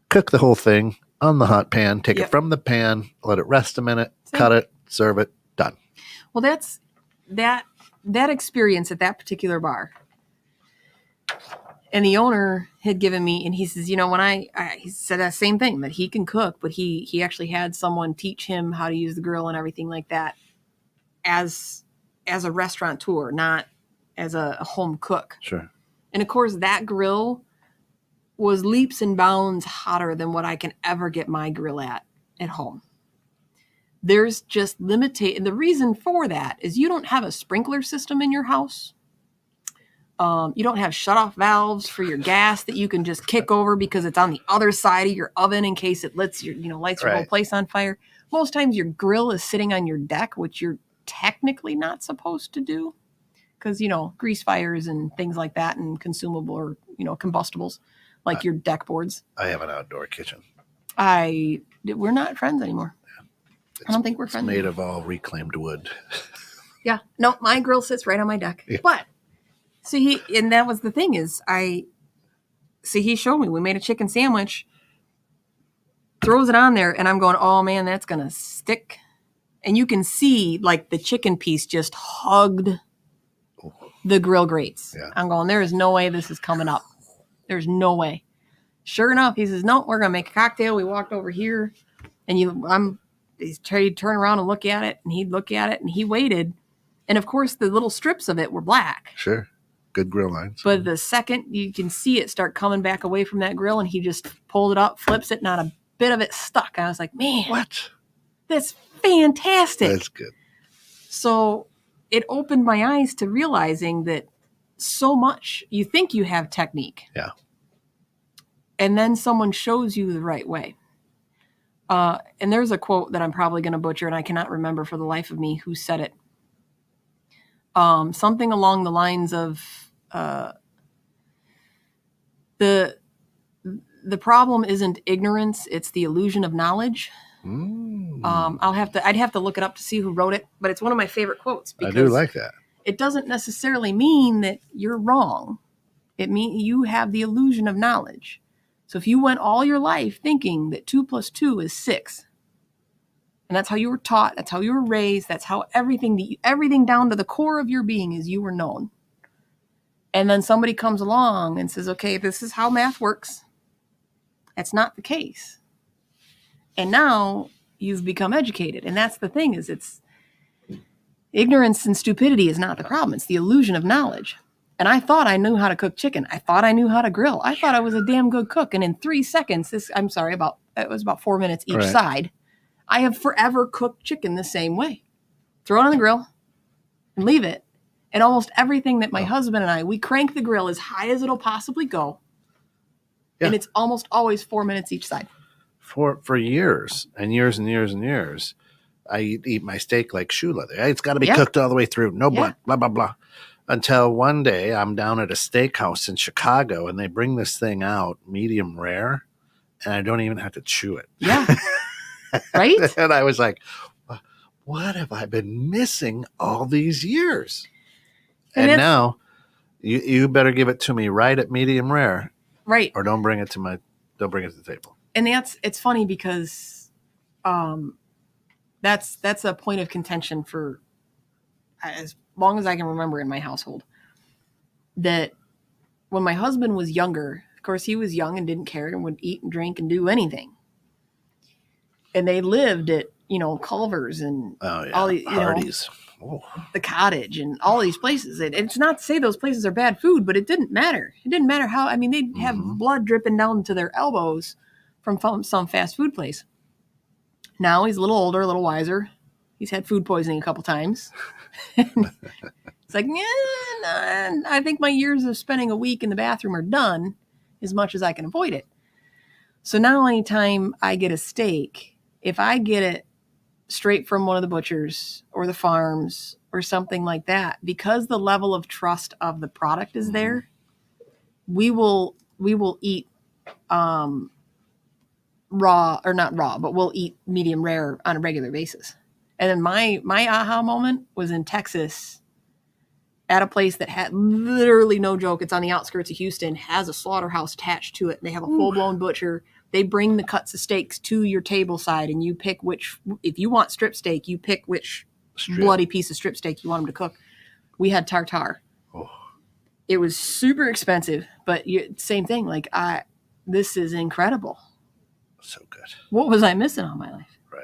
cook the whole thing on the hot pan, take it from the pan, let it rest a minute, cut it, serve it, done. Well, that's that experience at that particular bar. And the owner had given me, and he says, when he said that same thing, that he can cook, but he actually had someone teach him how to use the grill and everything like that as a restaurateur, not as a home cook. Sure. And of course, that grill was leaps and bounds hotter than what I can ever get my grill at home. There's just limitation. The reason for that is you don't have a sprinkler system in your house. You don't have shutoff valves for your gas that you can just kick over because it's on the other side of your oven in case it lights your whole place on fire. Most times your grill is sitting on your deck, which you're technically not supposed to do because, grease fires and things like that and consumable or, combustibles like your deck boards. I have an outdoor kitchen. We're not friends anymore. I don't think we're friends. It's made anymore. of all reclaimed wood. Yeah. No, my grill sits right on my deck. Yeah. But and that was the thing is he showed me, we made a chicken sandwich, throws it on there, and I'm going, oh man, that's going to stick. And you can see like the chicken piece just hugged the grill grates. Yeah. I'm going, there is no way this is coming up. There's no way. Sure enough, he says, no, we're going to make a cocktail. We walked over here and he'd turn around and look at it, and he'd look at it, and he waited. And of course, the little strips of it were black. Sure. Good grill lines. But the second you can see it start coming back away from that grill, and he just pulled it up, flips it, not a bit of it stuck. I was like, man, what? That's fantastic. That's good. So it opened my eyes to realizing that so much you think you have technique. Yeah. And then someone shows you the right way. And there's a quote that I'm probably going to butcher, and I cannot remember for the life of me who said it. Something along the lines of the problem isn't ignorance; it's the illusion of knowledge. I'd have to look it up to see who wrote it, but it's one of my favorite quotes. Because I do like that. It doesn't necessarily mean that you're wrong. It means you have the illusion of knowledge. So if you went all your life thinking that 2 + 2 is 6, and that's how you were taught, that's how you were raised, that's how everything down to the core of your being is you were known. And then somebody comes along and says, okay, this is how math works. That's not the case. And now you've become educated. And that's the thing is it's ignorance and stupidity is not the problem. It's the illusion of knowledge. And I thought I knew how to cook chicken. I thought I knew how to grill. I thought I was a damn good cook. And in 3 seconds, it was about 4 minutes each side. I have forever cooked chicken the same way. Throw it on the grill and leave it. And almost everything that my husband and we crank the grill as high as it'll possibly go. Yeah. And it's almost always 4 minutes each side. For years and years and years and years, I eat my steak like shoe leather. It's got to be cooked all the way through. No blood, blah, blah, blah. Until one day I'm down at a steakhouse in Chicago and they bring this thing out medium rare and I don't even have to chew it. Yeah. Right? And I was like, what have I been missing all these years? And now you better give it to me right at medium rare. Right. Or don't bring it to the table. And it's funny because that's a point of contention for as long as I can remember in my household, that when my husband was younger, of course, he was young and didn't care and would eat and drink and do anything. And they lived at, Culver's and all these, Hardee's. The Cottage and all these places. It's not to say those places are bad food, but it didn't matter. It didn't matter how, they'd have blood dripping down to their elbows from some fast food place. Now he's a little older, a little wiser. He's had food poisoning a couple times. It's like, I think my years of spending a week in the bathroom are done as much as I can avoid it. So now anytime I get a steak, if I get it straight from one of the butchers or the farms or something like that, because the level of trust of the product is there, we will eat raw, or not raw, but we'll eat medium rare on a regular basis. And then my aha moment was in Texas at a place that had, literally no joke, it's on the outskirts of Houston, has a slaughterhouse attached to it. They have a full-blown butcher. They bring the cuts of steaks to your table side, and you pick which, if you want strip steak, you pick which bloody piece of strip steak you want them to cook. We had tartare. Oh. It was super expensive, but same thing. Like, this is incredible. So good. What was I missing all my life? Right.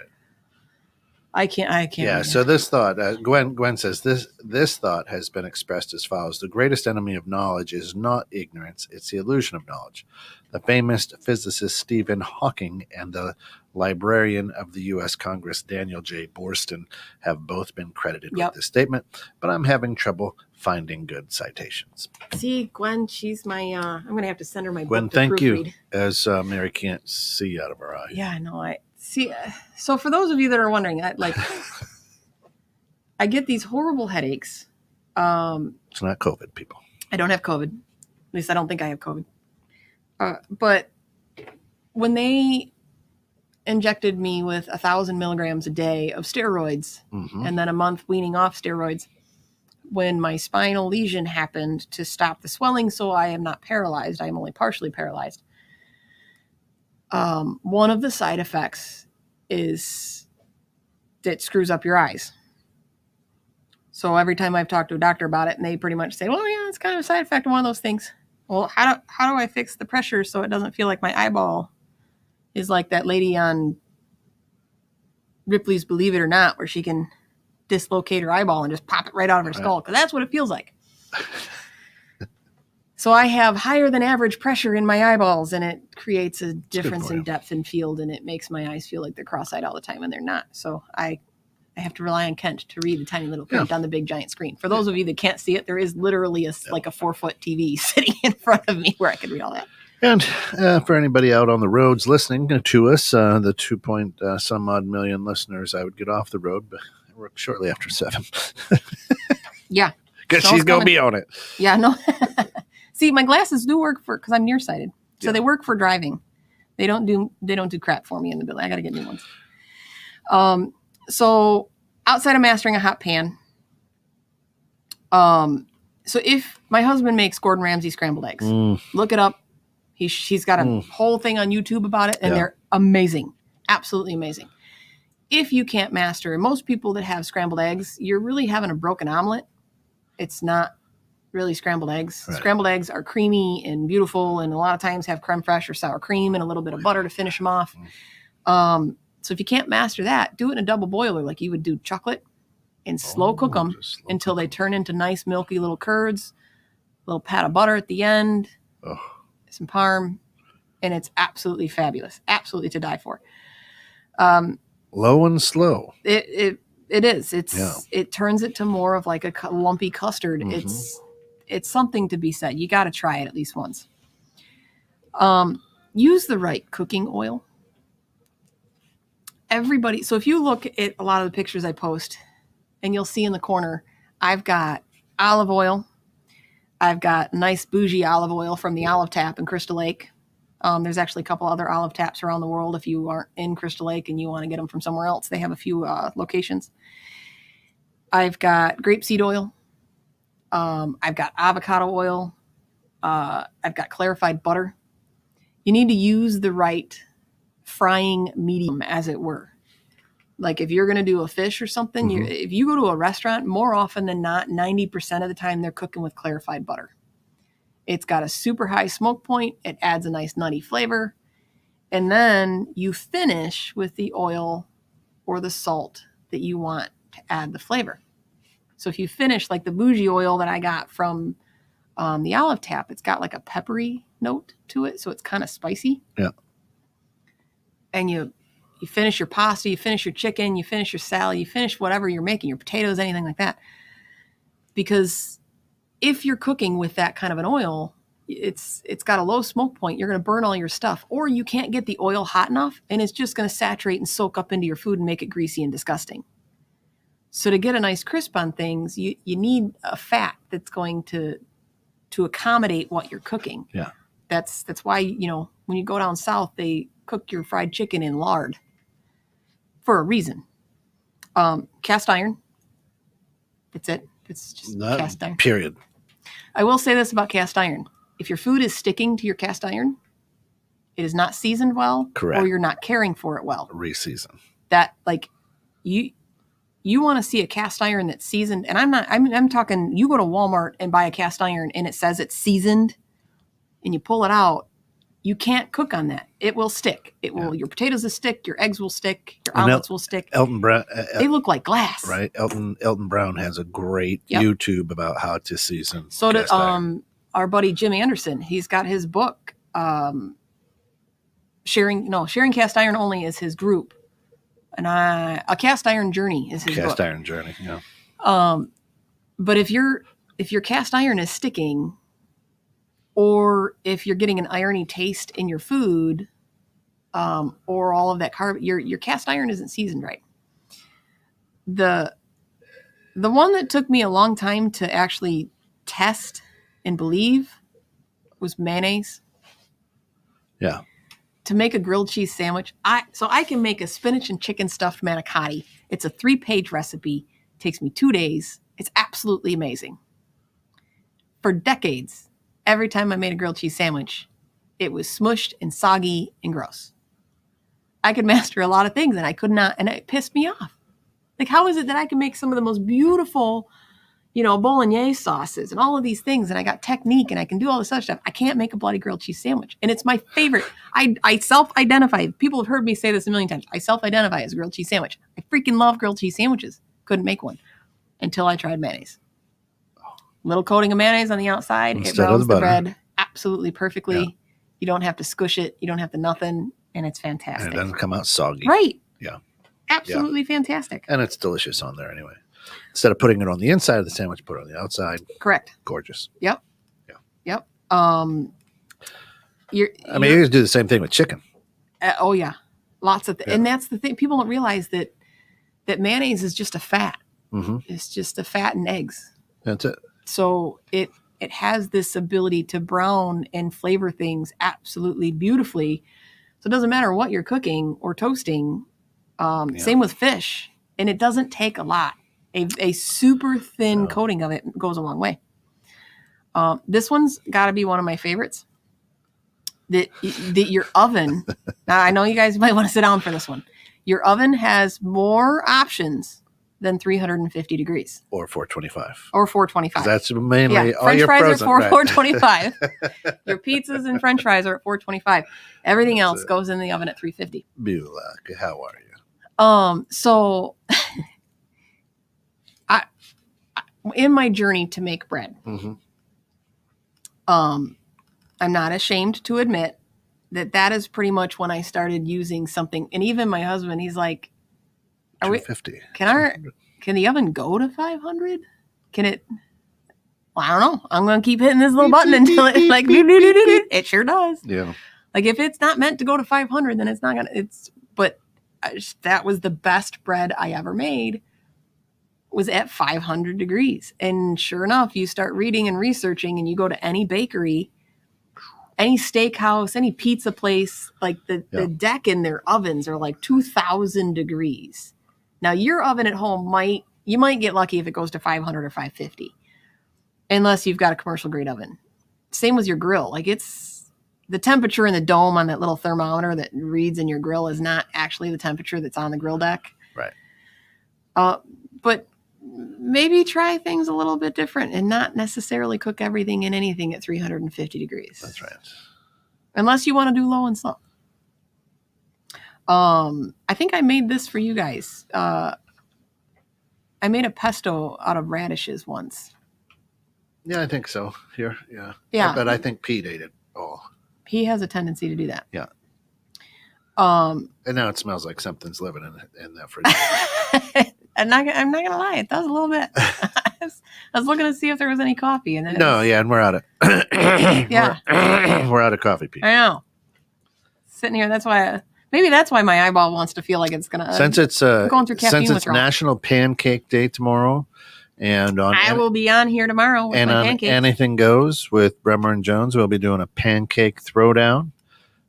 I can't. Yeah. So this thought, Gwen says, this thought has been expressed as follows: the greatest enemy of knowledge is not ignorance; it's the illusion of knowledge. The famous physicist Stephen Hawking and the librarian of the U.S. Congress Daniel J. Boorstin have both been credited with this statement, but I'm having trouble finding good citations. See, Gwen, she's my, I'm going to have to send her my Gwen, book to thank proofread. You, as Mary can't see out of her eye. Yeah, I know. I see. So for those of you that are wondering, I get these horrible headaches. It's not COVID, people. I don't have COVID. At least I don't think I have COVID. But when they injected me with 1,000 milligrams a day of steroids, and then a month weaning off steroids, when my spinal lesion happened to stop the swelling, so I am not paralyzed, I am only partially paralyzed. One of the side effects is that it screws up your eyes. So every time I've talked to a doctor about it, and they pretty much say, well, yeah, it's kind of a side effect of one of those things. Well, how do I fix the pressure so it doesn't feel like my eyeball is like that lady on Ripley's Believe It or Not, where she can dislocate her eyeball and just pop it right out of her skull, because that's what it feels like. So I have higher than average pressure in my eyeballs, and it creates a difference in depth and field, and it makes my eyes feel like they're cross-eyed all the time, and they're not. So I have to rely on Kent to read the tiny little print on the big giant screen. For those of you that can't see it, there is literally a 4-foot TV sitting in front of me where I can read all that. And for anybody out on the roads listening to us, the 2 some odd million listeners, I would get off the road, but I work shortly after 7. Yeah. Because she's going to be on it. Yeah, no. See, my glasses do work because I'm nearsighted. So they work for driving. They don't do crap for me in the building. I got to get new ones. So outside of mastering a hot pan, so if my husband makes Gordon Ramsay scrambled eggs, look it up. She's got a whole thing on YouTube about it, and they're amazing. Absolutely amazing. If you can't master, and most people that have scrambled eggs, you're really having a broken omelet. It's not really scrambled eggs. Right. Scrambled eggs are creamy and beautiful, and a lot of times have creme fraiche or sour cream and a little bit of butter to finish them off. So if you can't master that, do it in a double boiler like you would do chocolate, and slow cook them until they turn into nice milky little curds, a little pat of butter at the end, some parm, and it's absolutely fabulous. Absolutely to die for. Low and slow. It is. It turns it to more of like a lumpy custard. It's something to be said. You got to try it at least once. Use the right cooking oil. So if you look at a lot of the pictures I post, and you'll see in the corner, I've got olive oil. I've got nice bougie olive oil from the Olive Tap in Crystal Lake. There's actually a couple other olive taps around the world. If you aren't in Crystal Lake and you want to get them from somewhere else, they have a few locations. I've got grapeseed oil. I've got avocado oil. I've got clarified butter. You need to use the right frying medium, as it were. Like if you're going to do a fish or something, if you go to a restaurant, more often than not, 90% of the time they're cooking with clarified butter. It's got a super high smoke point. It adds a nice nutty flavor. And then you finish with the oil or the salt that you want to add the flavor. So if you finish like the bougie oil that I got from the Olive Tap, it's got like a peppery note to it. So it's kind of spicy. Yeah. And you finish your pasta, you finish your chicken, you finish your salad, you finish whatever you're making, your potatoes, anything like that. Because if you're cooking with that kind of an oil, it's got a low smoke point. You're going to burn all your stuff, or you can't get the oil hot enough and it's just going to saturate and soak up into your food and make it greasy and disgusting. So to get a nice crisp on things, you need a fat that's going to accommodate what you're cooking. Yeah. That's why, when you go down south, they cook your fried chicken in lard for a reason. Cast iron. That's it. It's just cast iron. Period. I will say this about cast iron. If your food is sticking to your cast iron, it is not seasoned well. Correct. Or you're not caring for it well. Reseason. That you want to see a cast iron that's seasoned. And I'm talking, you go to Walmart and buy a cast iron and it says it's seasoned and you pull it out. You can't cook on that. It will stick. It will. Your potatoes will stick. Your eggs will stick. Your omelets will stick. Elton Brown. They look like glass. Right. Elton Brown has a great YouTube about how to season. So did our buddy Jim Anderson. He's got his book. Sharing Cast Iron Only is his group, and A Cast Iron Journey is his book. Cast Iron Journey. Yeah. But if your cast iron is sticking, or if you're getting an irony taste in your food, or all of that carb, your cast iron isn't seasoned right. The one that took me a long time to actually test and believe was mayonnaise. Yeah. To make a grilled cheese sandwich, I can make a spinach and chicken stuffed manicotti. It's a 3-page recipe. It takes me 2 days. It's absolutely amazing. For decades, every time I made a grilled cheese sandwich, it was smushed and soggy and gross. I could master a lot of things and I could not, and it pissed me off. Like, how is it that I can make some of the most beautiful, bolognese sauces and all of these things, and I got technique and I can do all this other stuff. I can't make a bloody grilled cheese sandwich. And it's my favorite. I self-identify. People have heard me say this a million times. I self-identify as a grilled cheese sandwich. I freaking love grilled cheese sandwiches. Couldn't make one until I tried mayonnaise. Little coating of mayonnaise on the outside. It browns the bread absolutely perfectly. Yeah. You don't have to squish it. You don't have to nothing. And it's fantastic. And it doesn't come out soggy. Right. Yeah. Absolutely fantastic. And it's delicious on there anyway. Instead of putting it on the inside of the sandwich, put it on the outside. Correct. Gorgeous. Yep. Yeah. Yep. You can do the same thing with chicken. Oh yeah. Lots of and that's the thing. People don't realize that mayonnaise is just a fat. Mm-hmm. It's just a fat and eggs. That's it. So it has this ability to brown and flavor things absolutely beautifully. So it doesn't matter what you're cooking or toasting. Same with fish. And it doesn't take a lot. A super thin coating of it goes a long way. This one's got to be one of my favorites. That your oven, now I know you guys might want to sit down for this one. Your oven has more options than 350 degrees. Or 425. Or 425. That's mainly all French your fries frozen, are 425. Your pizzas and French fries are at 425. Everything else goes in the oven at 350. Bulak, how are you? So I in my journey to make bread, I'm not ashamed to admit that is pretty much when I started using something. And even my husband, he's like, 250. Can the oven go to 500? Can it? Well, I don't know. I'm going to keep hitting this little button until it like, it sure does. Yeah. Like if it's not meant to go to 500, then it's not going to, but that was the best bread I ever made, was at 500 degrees. And sure enough, you start reading and researching and you go to any bakery, any steakhouse, any pizza place, like the deck in their ovens are like 2,000 degrees. Now your oven at home you might get lucky if it goes to 500 or 550, unless you've got a commercial grade oven. Same with your grill. Like it's the temperature in the dome on that little thermometer that reads in your grill is not actually the temperature that's on the grill deck. Right. But maybe try things a little bit different and not necessarily cook everything in anything at 350 degrees. That's right. Unless you want to do low and slow. I think I made this for you guys. I made a pesto out of radishes once. Yeah, I think so. Here, yeah. Yeah. But I think Pete ate it all. He has a tendency to do that. Yeah. And now it smells like something's living in that fridge. I'm not gonna lie, it does a little bit. I was looking to see if there was any coffee, and then and we're out of yeah, we're out of coffee, Pete. I know. Sitting here, maybe that's why my eyeball wants to feel like it's gonna. Since it's going through caffeine withdrawal. National Pancake Day tomorrow, and I will be on here tomorrow with my pancakes. Anything Goes with Bremer and Jones, we'll be doing a pancake throwdown.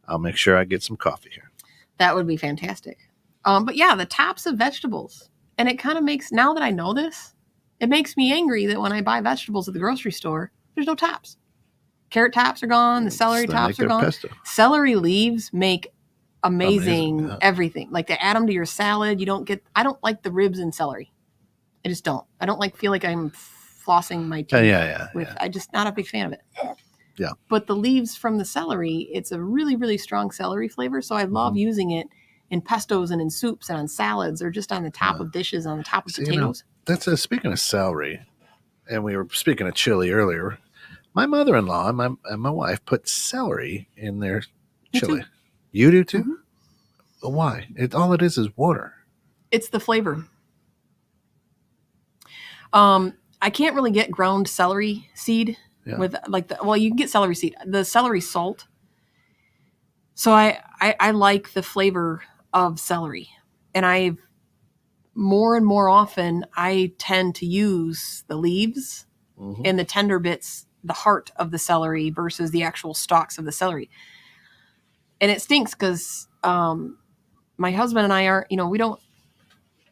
I'll make sure I get some coffee here. That would be fantastic. But yeah, the tops of vegetables. And it kind of makes, now that I know this, it makes me angry that when I buy vegetables at the grocery store, there's no tops. Carrot tops are gone. The celery tops are gone. Pesto. Celery leaves make amazing everything. Like to add them to your salad, I don't like the ribs in celery. I just don't. I don't feel like I'm flossing my teeth. I'm just not a big fan of it. Yeah. But the leaves from the celery, it's a really, really strong celery flavor. So I love using it in pestos and in soups and on salads or just on the top of dishes, on the top of potatoes. That's speaking of celery, and we were speaking of chili earlier. My mother-in-law and my wife put celery in their chili. Too. You do too? Mm-hmm. Why? All it is water. It's the flavor. I can't really get ground celery seed with you can get celery seed, the celery salt. So I like the flavor of celery, and more and more often I tend to use the leaves and the tender bits, the heart of the celery versus the actual stalks of the celery. And it stinks because my husband and I aren't, we don't.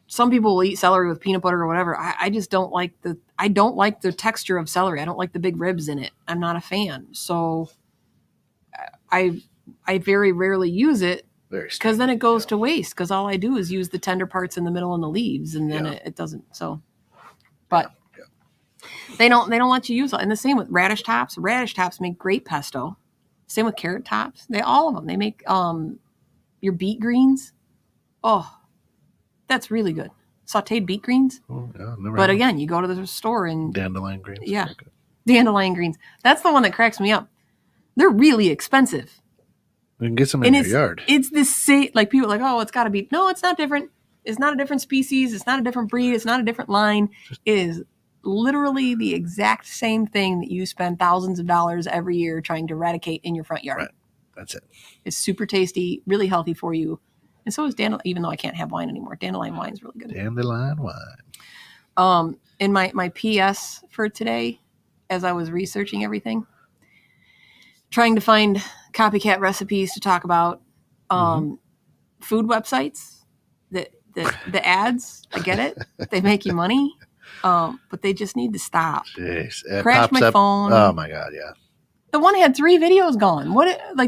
Some people will eat celery with peanut butter or whatever. I just don't like the texture of celery. I don't like the big ribs in it. I'm not a fan. So I very rarely use it because then it goes to waste because all I do is use the tender parts in the middle and the leaves, and then it doesn't. So, but they don't let you use it. And the same with radish tops. Radish tops make great pesto. Same with carrot tops. All of them. They make your beet greens. Oh, that's really good. Sauteed beet greens. Oh, yeah, but again, you go to the store and dandelion greens. Yeah, dandelion greens. That's the one that cracks me up. They're really expensive. You can get some in your yard. It's the same. Like people are like, oh, it's got to be. No, it's not different. It's not a different species. It's not a different breed. It's not a different line. It is literally the exact same thing that you spend thousands of dollars every year trying to eradicate in your front yard. Right. That's it. It's super tasty, really healthy for you. And so is dandelion, even though I can't have wine anymore. Dandelion wine is really good. Dandelion wine. In my PS for today, as I was researching everything, trying to find copycat recipes to talk about, food websites, the ads, I get it. They make you money, but they just need to stop. Jeez. Crash my phone. Oh my God, yeah. The one had 3 videos gone.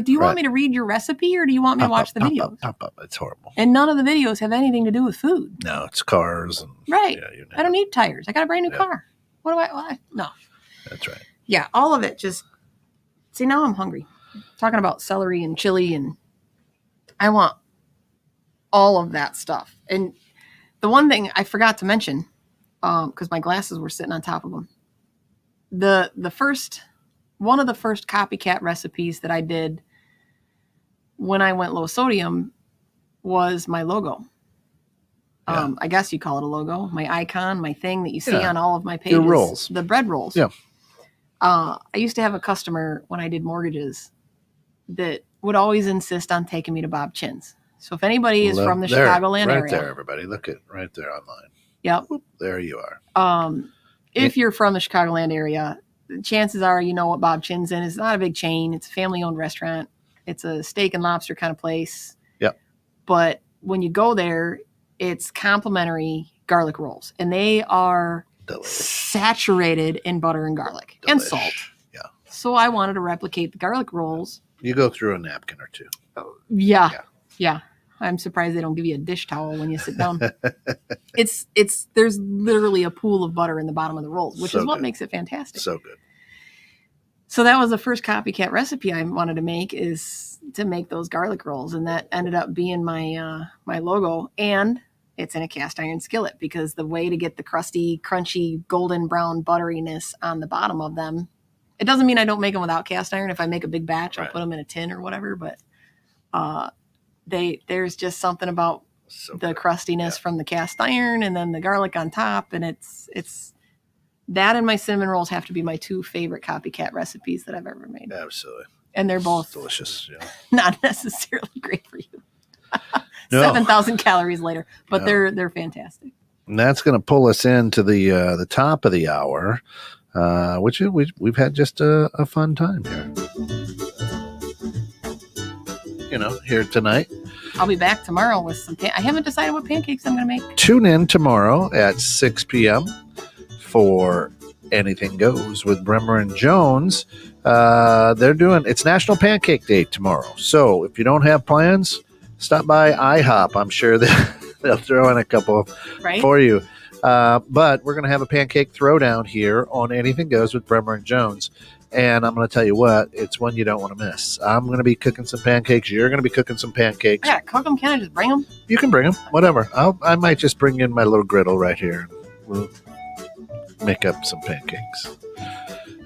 Do you want me to read your recipe or do you want me to watch the videos? Pop up. It's horrible. And none of the videos have anything to do with food. No, it's cars. Right. Yeah, I don't need tires. I got a brand new car. What do I? No. That's right. Yeah, all of it just... See, now I'm hungry. Talking about celery and chili, and I want all of that stuff. And the one thing I forgot to mention, because my glasses were sitting on top of them, one of the first copycat recipes that I did when I went low sodium was my logo. Yeah. I guess you call it a logo. My icon, my thing that you see on all of my pages. Your rolls. The bread rolls. Yeah. I used to have a customer when I did mortgages that would always insist on taking me to Bob Chin's. So if anybody is from the Chicagoland area. Right there, everybody. Look at right there online. Yep. There you are. If you're from the Chicagoland area, chances are you know what Bob Chin's in. It's not a big chain. It's a family-owned restaurant. It's a steak and lobster kind of place. Yep. But when you go there, it's complimentary garlic rolls. And they are saturated in butter and garlic and salt. Yeah. So I wanted to replicate the garlic rolls. You go through a napkin or two. Yeah. I'm surprised they don't give you a dish towel when you sit down. There's literally a pool of butter in the bottom of the rolls, which So is what good. makes it fantastic. So good. So that was the first copycat recipe I wanted to make, is to make those garlic rolls, and that ended up being my my logo. And it's in a cast iron skillet, because the way to get the crusty, crunchy, golden brown butteriness on the bottom of them, it doesn't mean I don't make them without cast iron. If I make a big batch, I'll put them in a tin or whatever. But there's just something about the crustiness from the cast iron, and then the garlic on top, and it's that and my cinnamon rolls have to be my two favorite copycat recipes that I've ever made. Absolutely. And they're both delicious. Yeah. Not necessarily great for you. No. 7,000 calories later, but they're fantastic. And that's going to pull us into the top of the hour, which we've had just a fun time here. Here tonight. I'll be back tomorrow with some. I haven't decided what pancakes I'm going to make. Tune in tomorrow at 6 p.m. for Anything Goes with Bremer and Jones. It's National Pancake Day tomorrow. So if you don't have plans, stop by IHOP. I'm sure they'll throw in a couple for you. But we're going to have a pancake throwdown here on Anything Goes with Bremer and Jones. And I'm going to tell you what, it's one you don't want to miss. I'm going to be cooking some pancakes. You're going to be cooking some pancakes. Yeah, cook them. Can I just bring them? You can bring them. Whatever. I might just bring in my little griddle right here. We'll make up some pancakes.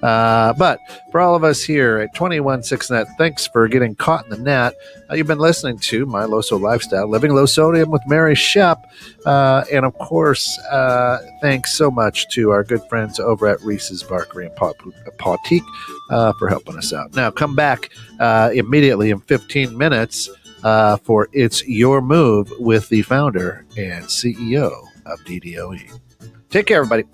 But for all of us here at 216net, thanks for getting caught in the net. You've been listening to My LoSo Lifestyle, Living Low Sodium with Mary Shep. And of course, thanks so much to our good friends over at Reese's Bakery and Pautique for helping us out. Now, come back immediately in 15 minutes for It's Your Move with the founder and CEO of DDOE. Take care, everybody.